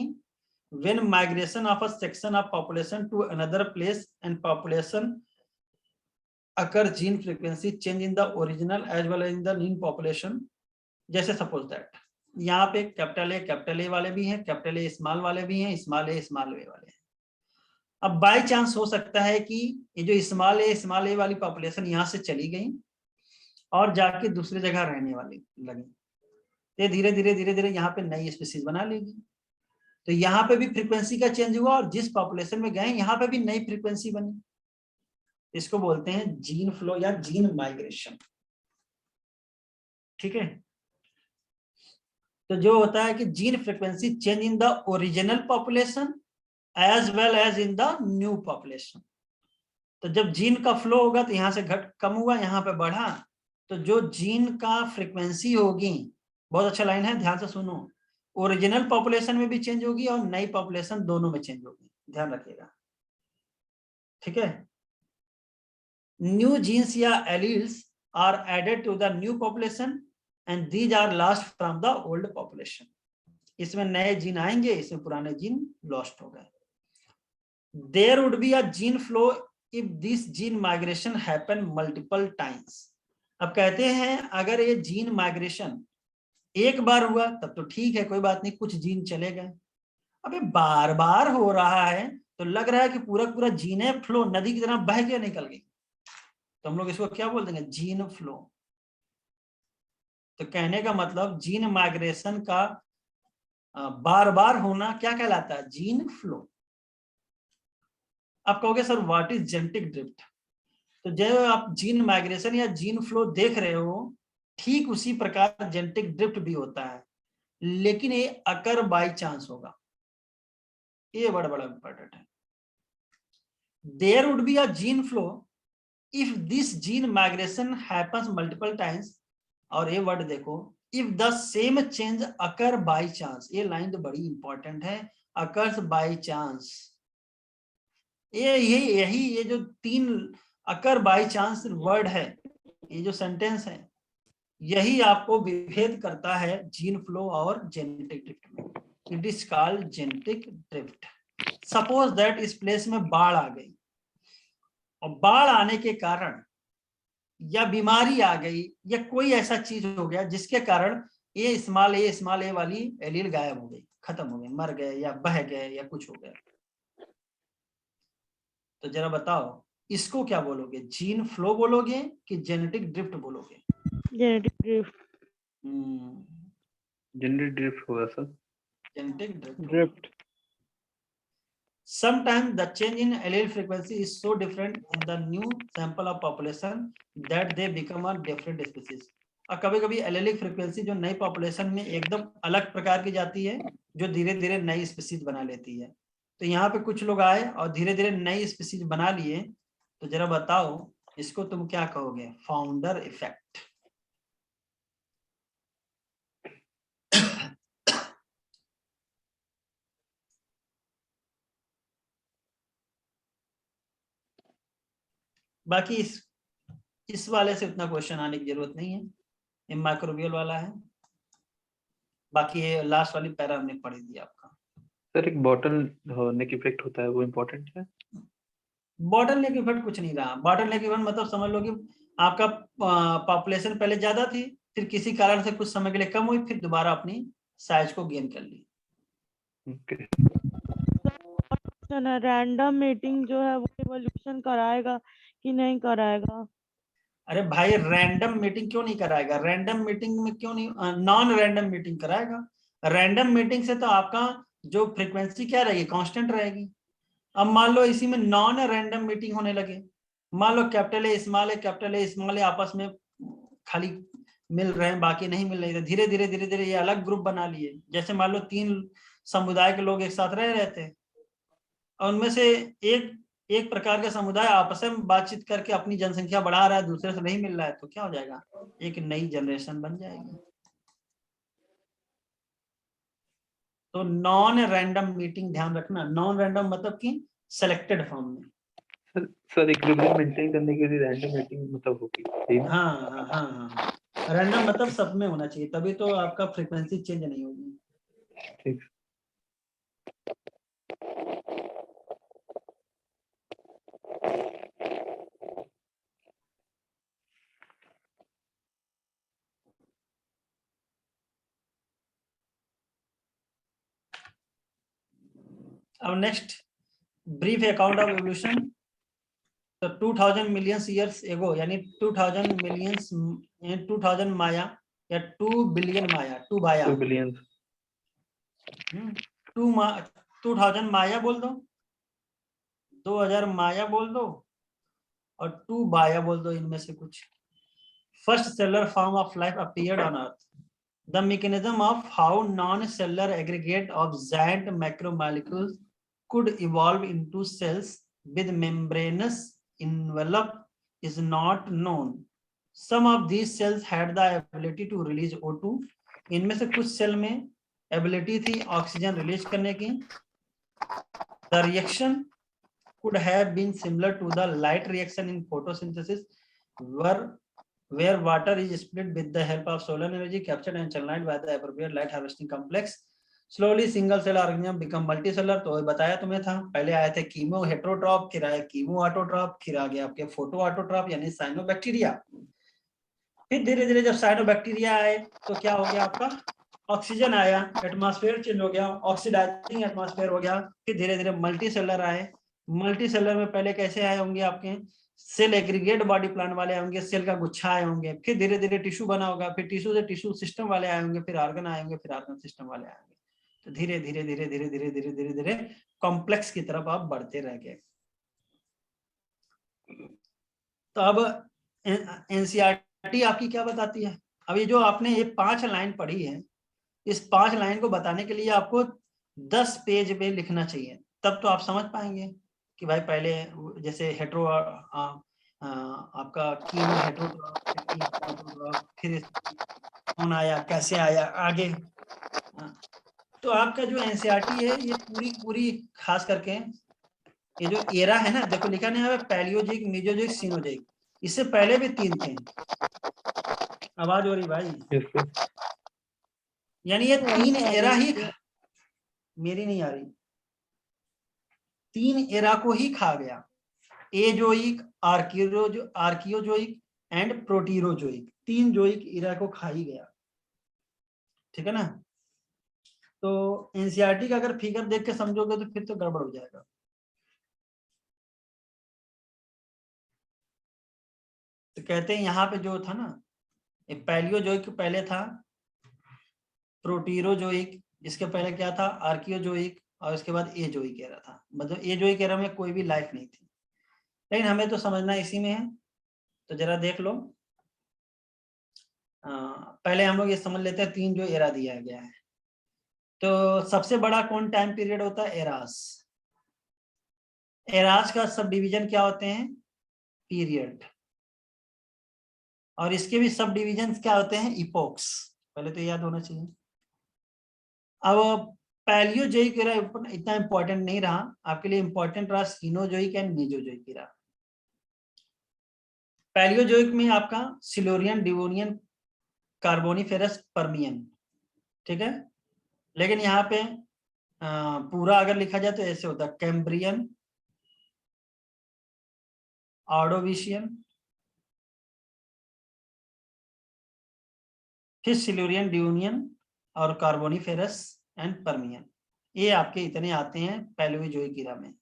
when migration of a section of population to another place and population occur, gene frequency change in the original as well as in the new population। जैसे सपोज दैट यहाँ पे कैपिटल ए वाले भी हैं, कैपिटल ए स्मॉल वाले भी हैं, स्मॉल ए वाले हैं। अब बाय चांस हो सकता है कि ये जो स्मॉल ए वाली पॉपुलेशन यहाँ से चली गई और जाके दूसरी जगह रहने वाली लगी, ये धीरे धीरे यहाँ पे नई स्पीसीज बना लेगी। तो यहाँ पे भी फ्रीक्वेंसी का चेंज हुआ और जिस पॉपुलेशन में गए यहाँ पे भी नई फ्रीक्वेंसी बनी। इसको बोलते हैं जीन फ्लो या जीन माइग्रेशन। ठीक है, तो जो होता है कि gene frequency change in the original population as well as in the new population. तो जब जीन का फ्लो होगा तो यहाँ से घट कम हुआ, यहाँ पे बढ़ा, तो जो जीन का फ्रीक्वेंसी होगी, बहुत अच्छा लाइन है, ध्यान से सुनो, ओरिजिनल पॉपुलेशन में भी चेंज होगी और नई पॉपुलेशन, दोनों में चेंज होगी, ध्यान रखिएगा। ठीक है, न्यू जीन्स या alleles are added to the new population and these are lost from the old population. इसमें नए जीन आएंगे, इसमें पुराने जीन लॉस्ट हो गए। There would be a gene flow if this gene migration happen multiple times. अब कहते हैं अगर ये जीन माइग्रेशन एक बार हुआ तब तो ठीक है, कोई बात नहीं, कुछ जीन चले गए। अबे बार बार हो रहा है तो लग रहा है कि पूरा पूरा जीने फ्लो नदी की तरह बह के निकल गई, तो हम लोग इसको क्या बोल देंगे? Gene flow. तो कहने का मतलब जीन माइग्रेशन का बार बार होना क्या कहलाता है? Gene flow. आप कहोगे sir what is genetic drift? तो जब आप जीन माइग्रेशन या जीन फ्लो देख रहे हो, ठीक उसी प्रकार जेनेटिक ड्रिफ्ट भी होता है, लेकिन ये अकर बाय चांस होगा। ये बड़ा इंपॉर्टेंट है। there would be a gene flow if this gene migration happens multiple times, और ये वर्ड देखो, if the same change occur by chance, ये लाइन तो बड़ी इंपॉर्टेंट है, occurs by chance, ये जो 3 occur by chance वर्ड है, ये जो सेंटेंस है, यही आपको विभेद करता है जीन फ्लो और जेनेटिक ड्रिफ्ट में. It is called genetic drift. Suppose that इस प्लेस में बाढ़ आ गई, और बाढ़ आने के कारण या बीमारी आ गई या कोई ऐसा चीज हो गया जिसके कारण ये स्मॉल ए वाली एलील गायब हो गई, खत्म हो गई, मर गए या बह गए या कुछ हो गया. तो जरा बताओ इसको क्या बोलोगे, जीन फ्लो बोलोगे कि जेनेटिक ड्रिफ्ट बोलोगे? Genetic drift. जेनेटिक ड्रिफ्ट होगा sir. Genetic drift. Sometimes the change in allele frequency is so different in the new sample of population that they become a different species. और कभी-कभी एलेलिक फ्रीक्वेंसी जो नई पॉपुलेशन में एकदम अलग प्रकार की जाती है, जो धीरे-धीरे नई स्पीशीज बना लेती है. तो यहाँ पे कुछ लोग आए और धीरे-धीरे नई स्पीशीज बना लिए. तो जरा बताओ इसको तुम क्या कहोगे? Founder effect. बाकी इस वाले से उतना क्वेश्चन आने की जरूरत नहीं है, ये माइक्रोबियल वाला है. बाकी ये लास्ट वाली पैरा हमने पढ़ी दी आपका. सर एक बॉटल नेक इफेक्ट होता है, वो इम्पोर्टेंट है? बॉटल नेक इफेक्ट कुछ नहीं रहा. बॉटल नेक इफेक्ट मतलब समझ लो कि आपका पॉपुलेशन पहले ज्यादा थी, फिर किसी कारण से कुछ समय के लिए कम हुई, फिर दोबारा अपनी साइज को गेन कर ली. ओके. रैंडम मीटिंग जो है वो इवोल्यूशन कराएगा कि नहीं कराएगा? अरे भाई रैंडम मीटिंग क्यों नहीं कराएगा? रैंडम मीटिंग में क्यों नहीं, नॉन रैंडम मीटिंग कराएगा. रैंडम मीटिंग से तो आपका जो फ्रीक्वेंसी क्या रहेगी, कांस्टेंट रहेगी. अब मान लो इसी में नॉन रैंडम मीटिंग होने लगे, मान लो कैपिटल ए स्मॉल ए आपस में खाली मिल रहे हैं, बाकी नहीं मिल रहे, धीरे धीरे ये अलग ग्रुप बना लिए. जैसे मान लो 3 समुदाय के लोग एक साथ रह रहे थे, और उनमें से एक प्रकार का समुदाय आपस में बातचीत करके अपनी जनसंख्या बढ़ा रहा है, दूसरे से नहीं मिल रहा है, तो क्या हो जाएगा? एक नई जनरेशन बन जाएगी. तो नॉन रैंडम मीटिंग ध्यान रखना. नॉन रैंडम मतलब कि सिलेक्टेड फॉर्म में. सर इक्विलिब्रियम मेंटेन करने के लिए रैंडम मीटिंग मतलब होगी, सही ना? हाँ. रैंडम मतलब सब में होना चाहिए, तभी तो आपका फ्रीक्वेंसी चेंज नहीं होगी. ठीक. अब next brief account of evolution. तो 2000 मिलियंस ईयर्स एगो, यानी 2000 माया या 2 बिलियन माया, 2 बाया, 2 बिलियन. 2000 माया बोल दो, 2000 माया बोल दो, और 2 बाया बोल दो. इनमें से कुछ. First cellular form of life appeared on earth. The mechanism of how non-cellular aggregate of giant macromolecules could evolve into cells with membranous envelope is not known. Some of these cells had the ability to release O2. इनमें से कुछ सेल में एबिलिटी थी ऑक्सीजन रिलीज करने की. The reaction could have been similar to the light reaction in photosynthesis, where water is split with the help of solar energy captured and channeled by the appropriate light harvesting complex. Slowly single cell organism become multicellular. तो बताया तुम्हें था, पहले आए थे कीमो हेट्रोट्रॉप, फिर आए कीमो ऑटोट्रॉप, फिर आ गया आपके फोटो ऑटोट्रॉप यानी साइनोबैक्टीरिया. फिर धीरे धीरे जब साइनोबैक्टीरिया आए तो क्या हो गया? आपका ऑक्सीजन आया, एटमॉस्फेयर चेंज हो गया, ऑक्सीडाइजिंग एटमॉस्फेयर हो गया. फिर धीरे धीरे मल्टीसेलर आए. मल्टीसेलर में पहले कैसे आए होंगे? आपके सेल एग्रीगेट बॉडी प्लान वाले होंगे, सेल का गुच्छा आए होंगे, फिर धीरे धीरे टिश्यू बना होगा, फिर टिश्यू से टिश्यू सिस्टम वाले आए होंगे, फिर ऑर्गन आए होंगे, फिर ऑर्गन सिस्टम वाले आएंगे. तो धीरे धीरे कॉम्प्लेक्स की तरफ आप बढ़ते रह गए. तो अब एनसीईआरटी आपकी क्या बताती है? अब ये जो आपने ये 5 लाइन पढ़ी है, इस 5 लाइन को बताने के लिए आपको 10 पेज पे लिखना चाहिए, तब तो आप समझ पाएंगे. कि भाई पहले जैसे हेट्रो आपका कीमो हेट्रोट्रॉफ, फिर कौन आया, कैसे आया आगे। तो आपका जो एनसीईआरटी है ये पूरी पूरी खास करके ये जो एरा है ना, देखो लिखा नहीं है पैलियोजिक, मेसोजोइक, सीनोजोइक, इससे पहले भी 3 थे। आवाज हो रही भाई? Yes sir. यानी ये वही 3 कह एरा रही ही थी। मेरी नहीं आ रही, 3 एरा को ही खा गया। एजोइक, आर्कियोजोइक एंड प्रोटीरोजोइक, 3 जोइक एरा को खा ही गया। ठीक है ना? तो एनसीईआरटी का अगर फिगर देख के समझोगे तो फिर तो गड़बड़ हो जाएगा। तो कहते हैं यहाँ पे जो था ना, पैलियोजोइक पहले था, प्रोटीरोजोइक, इसके पहले क्या था, आर्कियोजोइक, और इसके बाद एजोइक एरा था। मतलब एजोइक एरा में कोई भी लाइफ नहीं थी, लेकिन हमें तो समझना इसी में है। तो जरा देख लो, पहले हम लोग ये समझ लेते हैं 3 जो एरा दिया गया है। तो सबसे बड़ा कौन टाइम पीरियड होता है? एरास। एरास का सब डिवीजन क्या होते हैं? पीरियड। और इसके भी सब डिवीजन क्या होते हैं? इपोक्स। पहले तो याद होना चाहिए। अब पैलियोजोइक एरा इतना इंपॉर्टेंट नहीं रहा आपके लिए, इंपॉर्टेंट रहा Cenozoic and Mesozoic era. Palaeozoic में आपका सिल्यूरियन, डिवोनियन, कार्बोनिफेरस, पर्मियन। ठीक है, लेकिन यहाँ पे पूरा अगर लिखा जाए तो ऐसे होता है, कैम्ब्रियन, ऑर्डोविशियन, फिर सिल्यूरियन, डिवोनियन और कार्बोनिफेरस एंड पर्मियन। ये आपके इतने आते हैं पैलियोजोइक एरा में।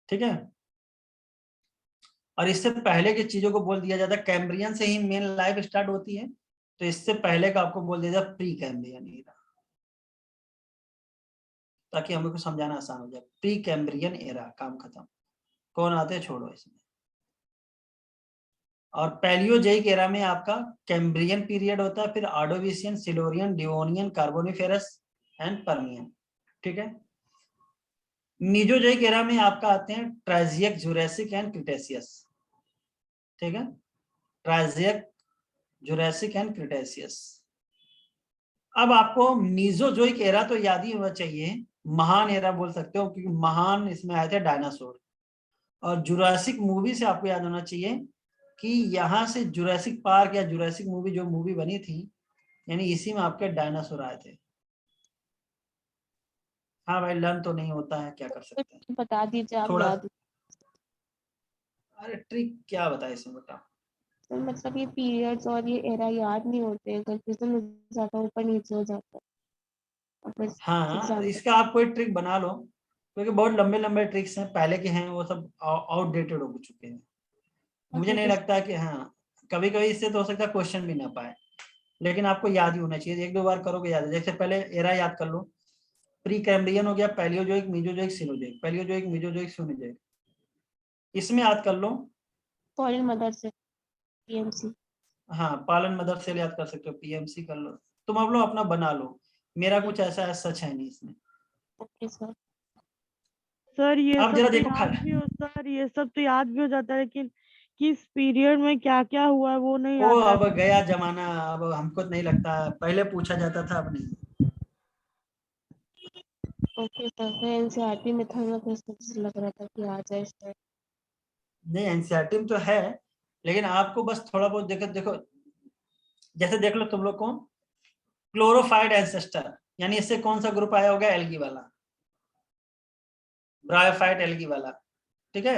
ठीक है, और इससे पहले की चीजों को बोल दिया जाता है, कैम्ब्रियन से ही मेन लाइफ स्टार्ट होती है, तो इससे पहले का आपको बोल दिया जाता है प्री कैम्ब्रियन एरा, ताकि हम लोग को समझाना आसान हो जाए। प्री कैम्ब्रियन एरा, काम खत्म, कौन आते हैं छोड़ो इसमें। और पैलियोजोइक एरा में आपका कैम्ब्रियन पीरियड होता है, फिर Ordovician, Silurian, Devonian, Carboniferous and Permian. ठीक है, मीजोजोइक एरा में आपका आते हैं ट्राइजियक, जुरासिक एंड क्रिटेशियस। ठीक है, ट्राइजियक, जुरासिक एंड क्रिटेशियस। अब आपको मीजोजोइक एरा तो याद ही होना चाहिए, महान एरा बोल सकते हो, क्योंकि महान इसमें आए थे डायनासोर। और जुरासिक मूवी से आपको याद होना चाहिए कि यहाँ से जुरासिक पार्क या जुरासिक मूवी जो मूवी बनी थी, यानी इसी में आपके डायनासोर आए थे। हाँ भाई, लर्न तो नहीं होता है, क्या कर सकते हैं। बता दीजिए आप, थोड़ा, याद। अरे ट्रिक क्या बताए इसमें बेटा। तो मतलब ये पीरियड्स और ये एरा याद नहीं होते, कंफ्यूजन हो जाता है, ऊपर नीचे हो जाता है। और फिर हाँ, एग्जाम इसका आप कोई ट्रिक बना लो, क्योंकि बहुत लंबे लंबे ट्रिक्स हैं, पहले के हैं वो सब आउटडेटेड हो चुके हैं। मुझे नहीं लगता है कि, हाँ कभी कभी इससे तो हो सकता है क्वेश्चन भी ना पाए, लेकिन आपको याद ही होना चाहिए, 1-2 बार करोगे याद है। जैसे पहले एरा याद कर लो, प्री कैम्ब्रियन हो गया, Palaeozoic, Mesozoic, Cenozoic, Palaeozoic, Mesozoic, Cenozoic, इसमें याद कर लो। फॉरेन मदर से पीएमसी। हाँ, पालन मदर से याद कर सकते हो, पीएमसी कर लो, तुम अब लो अपना बना लो, मेरा कुछ ऐसा सच है नहीं इसमें। Okay sir. सर ये अब सब जरा तो देखो याद भी हो सर, ये सब तो याद भी हो जाता है, लेकिन किस पीरियड में क्या क्या हुआ है वो नहीं वो याद अब रहता। गया जमाना, अब हमको नहीं लगता, पहले पूछा जाता था, अब नहीं। ओके सर, मैं एनसीईआरटी में था ना, तो इसलिए लग रहा था कि आ जाए सर। नहीं, एनसीईआरटी में तो है, लेकिन आपको बस थोड़ा बहुत देखो देखो, जैसे देख लो तुम लोग को क्लोरोफाइड एंसेस्टर, यानी इससे कौन सा ग्रुप आया होगा? एल्गी वाला, ब्रायोफाइट एल्गी वाला। ठीक है,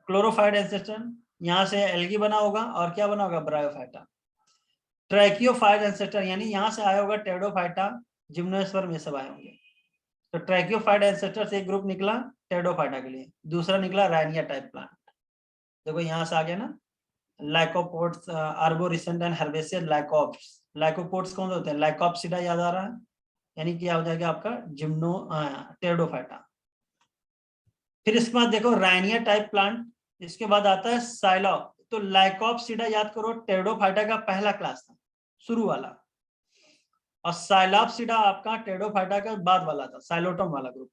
क्लोरोफाइड एंसेस्टर, यहाँ से एल्गी बना होगा, और क्या बना होगा? ब्रायोफाइटा। ट्रैकियोफाइट एंसेस्टर, यानी यहाँ से आया होगा टेरोडोफाइटा, जिम्नोस्पर्म, ये सब आए होंगे। तो ट्रैकियोफाइट एंसेस्टर से एक ग्रुप निकला टेरोडोफाइटा के लिए, दूसरा निकला राइनिया टाइप प्लांट। देखो यहाँ से आ गया ना, लाइकोपोड्स, आर्बोरिसेंट एंड हर्बेसियस लाइकोप्स। लाइकोपोड्स कौन से होते हैं? लाइकोप्सिडा याद आ रहा है, यानी क्या हो जाएगा आपका? जिम्नो टेरोडोफाइटा। फिर इसके बाद देखो राइनिया टाइप प्लांट, इसके बाद आता है साइलॉप। तो लाइकोप्सिडा याद करो, टेरोडोफाइटा का पहला क्लास था, शुरू वाला, और साइलॉप्सिडा आपका टेरोडोफाइटा का बाद वाला था, साइलोटोम वाला ग्रुप।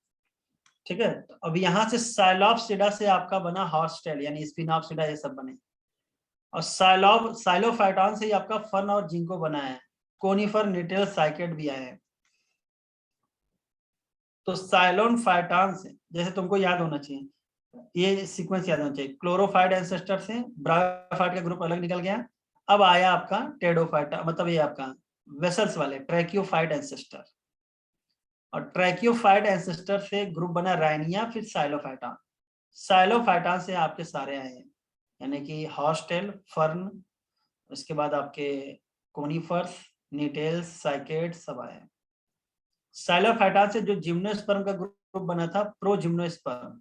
ठीक है। तो अब यहाँ से साइलोप्सिडा से आपका बना हॉर्सटेल यानी स्पिनोप्सिडा, ये सब बने। और साइलोफाइटॉन से ही आपका फर्न और जिंको बना है। कोनिफर, निटेल, साइकेड भी आए हैं। तो साइलोन फाइटॉन से, जैसे तुमको याद होना चाहिए, ये सीक्वेंस याद होना चाहिए। क्लोरोफाइट एंसेस्टर से ब्रायोफाइट का ग्रुप अलग निकल गया। अब आया आपका टेडोफाइटा, मतलब ये आपका वेसल्स वाले ट्रैकियोफाइट एंसेस्टर। और ट्रैकियोफाइट एंसेस्टर से ग्रुप बना राइनिया, फिर साइलोफाइटॉन। साइलोफाइटॉन से आपके सारे आए हैं, यानी कि हॉर्सटेल, फर्न, उसके बाद आपके कोनिफर्स, निटेल्स, साइकेड सब आए हैं। साइलोफाइटॉन से जो जिम्नोस्पर्म का ग्रुप बना था प्रोजिम्नोस्पर्म,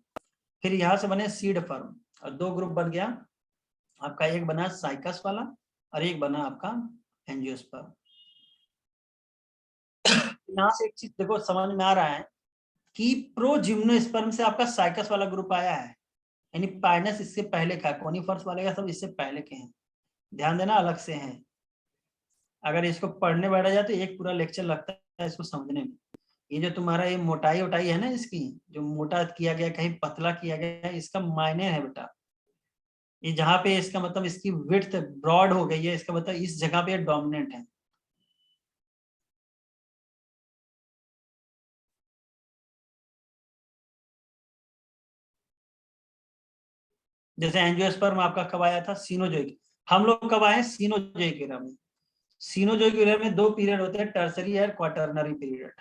फिर यहाँ से बने सीड फर्म, और दो ग्रुप बन गया आपका, एक बना साइकस वाला और एक बना आपका एंजियोस्पर्म। यहाँ से एक चीज देखो समझ में आ रहा है कि प्रोजिम्नोस्पर्म से आपका साइकस वाला ग्रुप आया है, यानी पाइनस इससे पहले का, कोनिफर्स वाले का सब इससे पहले के हैं। ध्यान देना, अलग से हैं। अगर इसको पढ़ने बैठा जाए तो एक पूरा लेक्चर लगता है इसको समझने में। ये जो तुम्हारा ये मोटाई उटाई है ना, इसकी जो मोटा किया गया, कहीं पतला किया गया, इसका मायने है बेटा। ये जहाँ पे इसका मतलब इसकी विड्थ ब्रॉड हो गई है, इसका मतलब इस जगह पे डोमिनेंट है। जैसे एंजियोस्पर्म आपका कब आया था? सीनोजोइक। हम लोग कब आए? सीनोजोइक एरा में। सीनोजोइक एरा में दो पीरियड होते हैं, टर्सरी और quaternary period.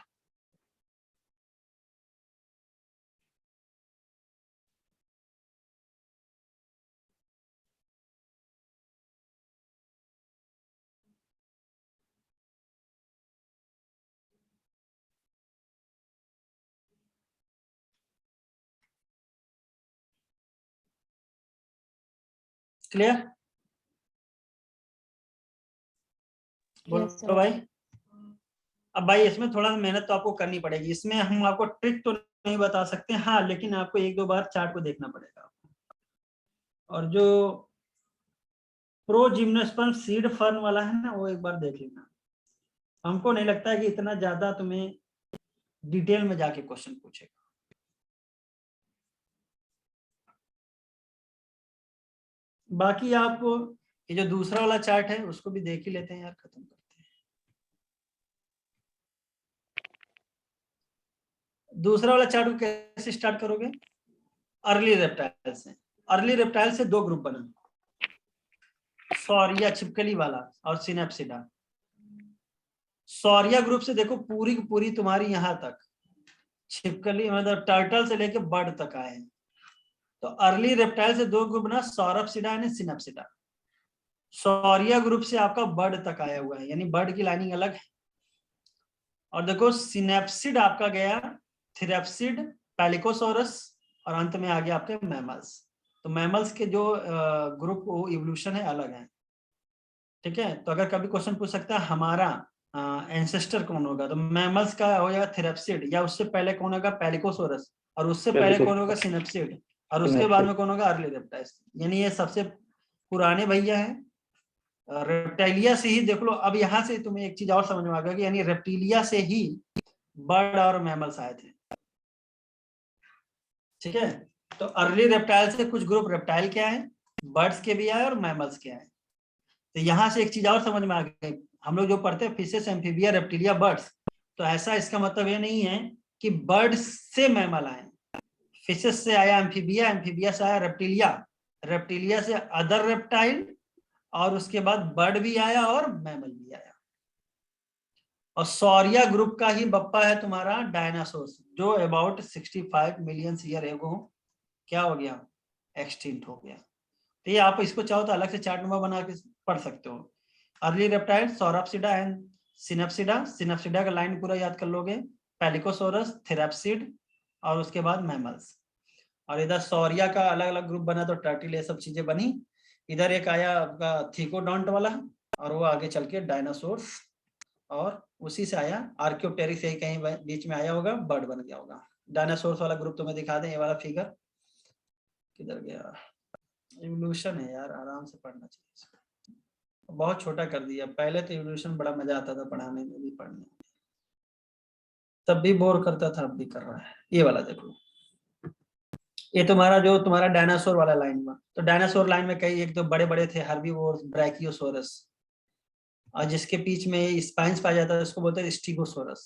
Clear? Yes, sir. बोलो भाई। अब भाई इसमें थोड़ा मेहनत तो आपको करनी पड़ेगी। इसमें हम आपको ट्रिक तो नहीं बता सकते, हाँ, लेकिन आपको एक दो बार चार्ट को देखना पड़ेगा। और जो प्रोजिम्नोस्पर्म सीड फर्न वाला है ना, वो एक बार देख लेना। हमको नहीं लगता है कि इतना ज्यादा तुम्हें डिटेल में जाके क्वेश्चन पूछेगा। बाकी आप ये जो दूसरा वाला चार्ट है उसको भी देख ही लेते हैं यार, खत्म करते हैं। दूसरा वाला चार्ट को कैसे स्टार्ट करोगे? अर्ली रेप्टाइल से। अर्ली रेप्टाइल से दो ग्रुप बना, सॉरिया छिपकली वाला और सिनेप्सिडा। सॉरिया ग्रुप से देखो पूरी की पूरी तुम्हारी यहां तक छिपकली, मतलब टर्टल से लेके बर्ड तक आए हैं। तो अर्ली रेप्टाइल से दो ग्रुप बना, सौरप्सिडा यानी सिनेप्सिडा। सॉरिया ग्रुप से आपका बर्ड तक आया हुआ है, यानी बर्ड की लाइनिंग अलग है। और देखो सिनेप्सिड आपका गया थेरेप्सिड, पैलिकोसोरस, और अंत में आ गया आपके मैमल्स। तो मैमल्स के जो ग्रुप इवोल्यूशन है अलग है। ठीक है, तो अगर कभी क्वेश्चन पूछ सकता है हमारा एंसेस्टर कौन होगा, तो मैमल्स का हो जाएगा थेरेप्सिड, या उससे पहले कौन होगा? पैलिकोसोरस, और उससे पहले कौन होगा? सिनेप्सिड, और उसके बाद में कौन होगा? Early reptiles. यानी ये सबसे पुराने भैया हैं। रेप्टाइलिया से ही देख लो। अब यहाँ से तुम्हें एक चीज और समझ में आ गया कि यानी रेप्टिलिया से ही बर्ड और मैमल्स आए थे। ठीक है, तो अर्ली रेप्टाइल से कुछ ग्रुप रेप्टाइल के आए, बर्ड्स के भी आए और मैमल्स के आए। तो यहाँ से एक चीज और समझ में आ गई, हम लोग जो पढ़ते हैं फिशेस, एम्फीबिया, रेप्टिलिया, बर्ड्स, तो ऐसा इसका मतलब ये नहीं है कि बर्ड्स से मैमल आए। फिशेस से आया एम्फीबिया, एम्फीबिया से आया रेप्टिलिया, रेप्टिलिया से अदर रेप्टाइल, और उसके बाद बर्ड भी आया और मैमल भी आया। और सौरिया ग्रुप का ही बप्पा है तुम्हारा डायनासोर, जो अबाउट 65 मिलियन ईयर एगो क्या हो गया? एक्सटिंक्ट हो गया। तो ये आप इसको चाहो तो अलग से चार्ट नंबर बना के पढ़ सकते हो। Early reptile, Sauropsida and Synapsida. Synapsida का लाइन पूरा याद कर लोगे, पैलिकोसोरस, थेरेप्सिड, और उसके बाद मैमल्स। और इधर सौरिया का अलग अलग ग्रुप बना, तो टर्टिल, ये सब चीजें बनी। इधर एक आया आपका थीकोडोंट वाला, और वो आगे चल के डायनासोर्स, और उसी से आया आर्क्योप्टेरिक्स, से कहीं बीच में आया होगा, बर्ड बन गया होगा। डायनासोर्स वाला ग्रुप तुम्हें दिखा दें, ये वाला फिगर किधर गया? इवोल्यूशन है यार, आराम से पढ़ना चाहिए इसको। बहुत छोटा कर दिया, पहले तो इवोल्यूशन बड़ा मजा आता था पढ़ाने में भी, पढ़ने में तब भी बोर करता था, अब भी कर रहा है। ये वाला देखो, ये तुम्हारा जो तुम्हारा डायनासोर वाला लाइन हुआ, तो डायनासोर लाइन में कई एक तो बड़े बड़े थे, हर्बीवोर्स, ब्रैकियोसोरस, और जिसके बीच में स्पाइंस पाया जाता है उसको बोलते हैं स्टीगोसोरस।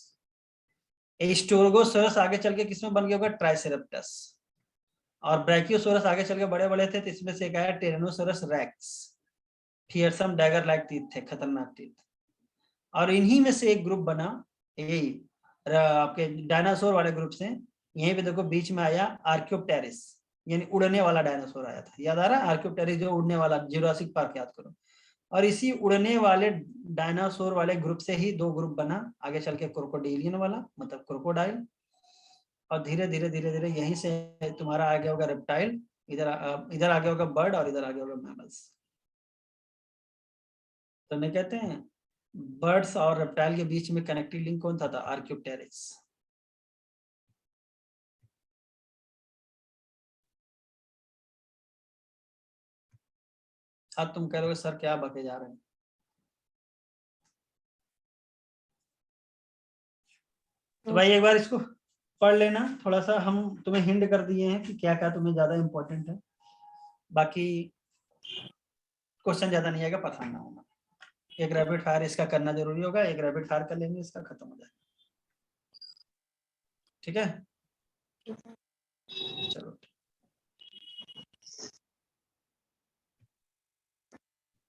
स्टोरगोसोरस आगे चल के किसमें बन गया होगा, ट्राइसेरेप्टस। और ब्रैकियोसोरस आगे चल के बड़े बड़े थे, तो इसमें से एक आया Tyrannosaurus rex, fearsome dagger like teeth थे, खतरनाक टीथ। और इन्हीं में से एक ग्रुप बना, यही आपके डायनासोर वाले ग्रुप से। यहीं पे देखो बीच में आया आर्कियोप्टेरिस, यानी उड़ने वाला डायनासोर आया था, याद आ रहा है आर्कियोप्टेरिस जो उड़ने वाला, जुरासिक पार्क याद करो। और इसी उड़ने वाले डायनासोर वाले ग्रुप से ही दो ग्रुप बना आगे चल के, क्रोकोडिलियन वाला मतलब क्रोकोडाइल, और धीरे धीरे धीरे धीरे यहीं से तुम्हारा आ गया होगा रेप्टाइल, इधर आ गया होगा बर्ड, और इधर आ गया होगा मैमल्स। तो नहीं कहते हैं बर्ड्स और रेप्टाइल के बीच में कनेक्टिव लिंक कौन था आर्कियोप्टेरिस। अब तुम कह रहे हो सर क्या बके जा रहे हैं। तो भाई एक बार इसको पढ़ लेना थोड़ा सा, हम तुम्हें हिंट कर दिए हैं कि क्या क्या तुम्हें ज्यादा इंपॉर्टेंट है, बाकी क्वेश्चन ज्यादा नहीं आएगा, परेशान ना होना। एक रैपिड फायर इसका करना जरूरी होगा, एक रैपिड फायर कर लेंगे इसका, खत्म हो जाएगा। ठीक है।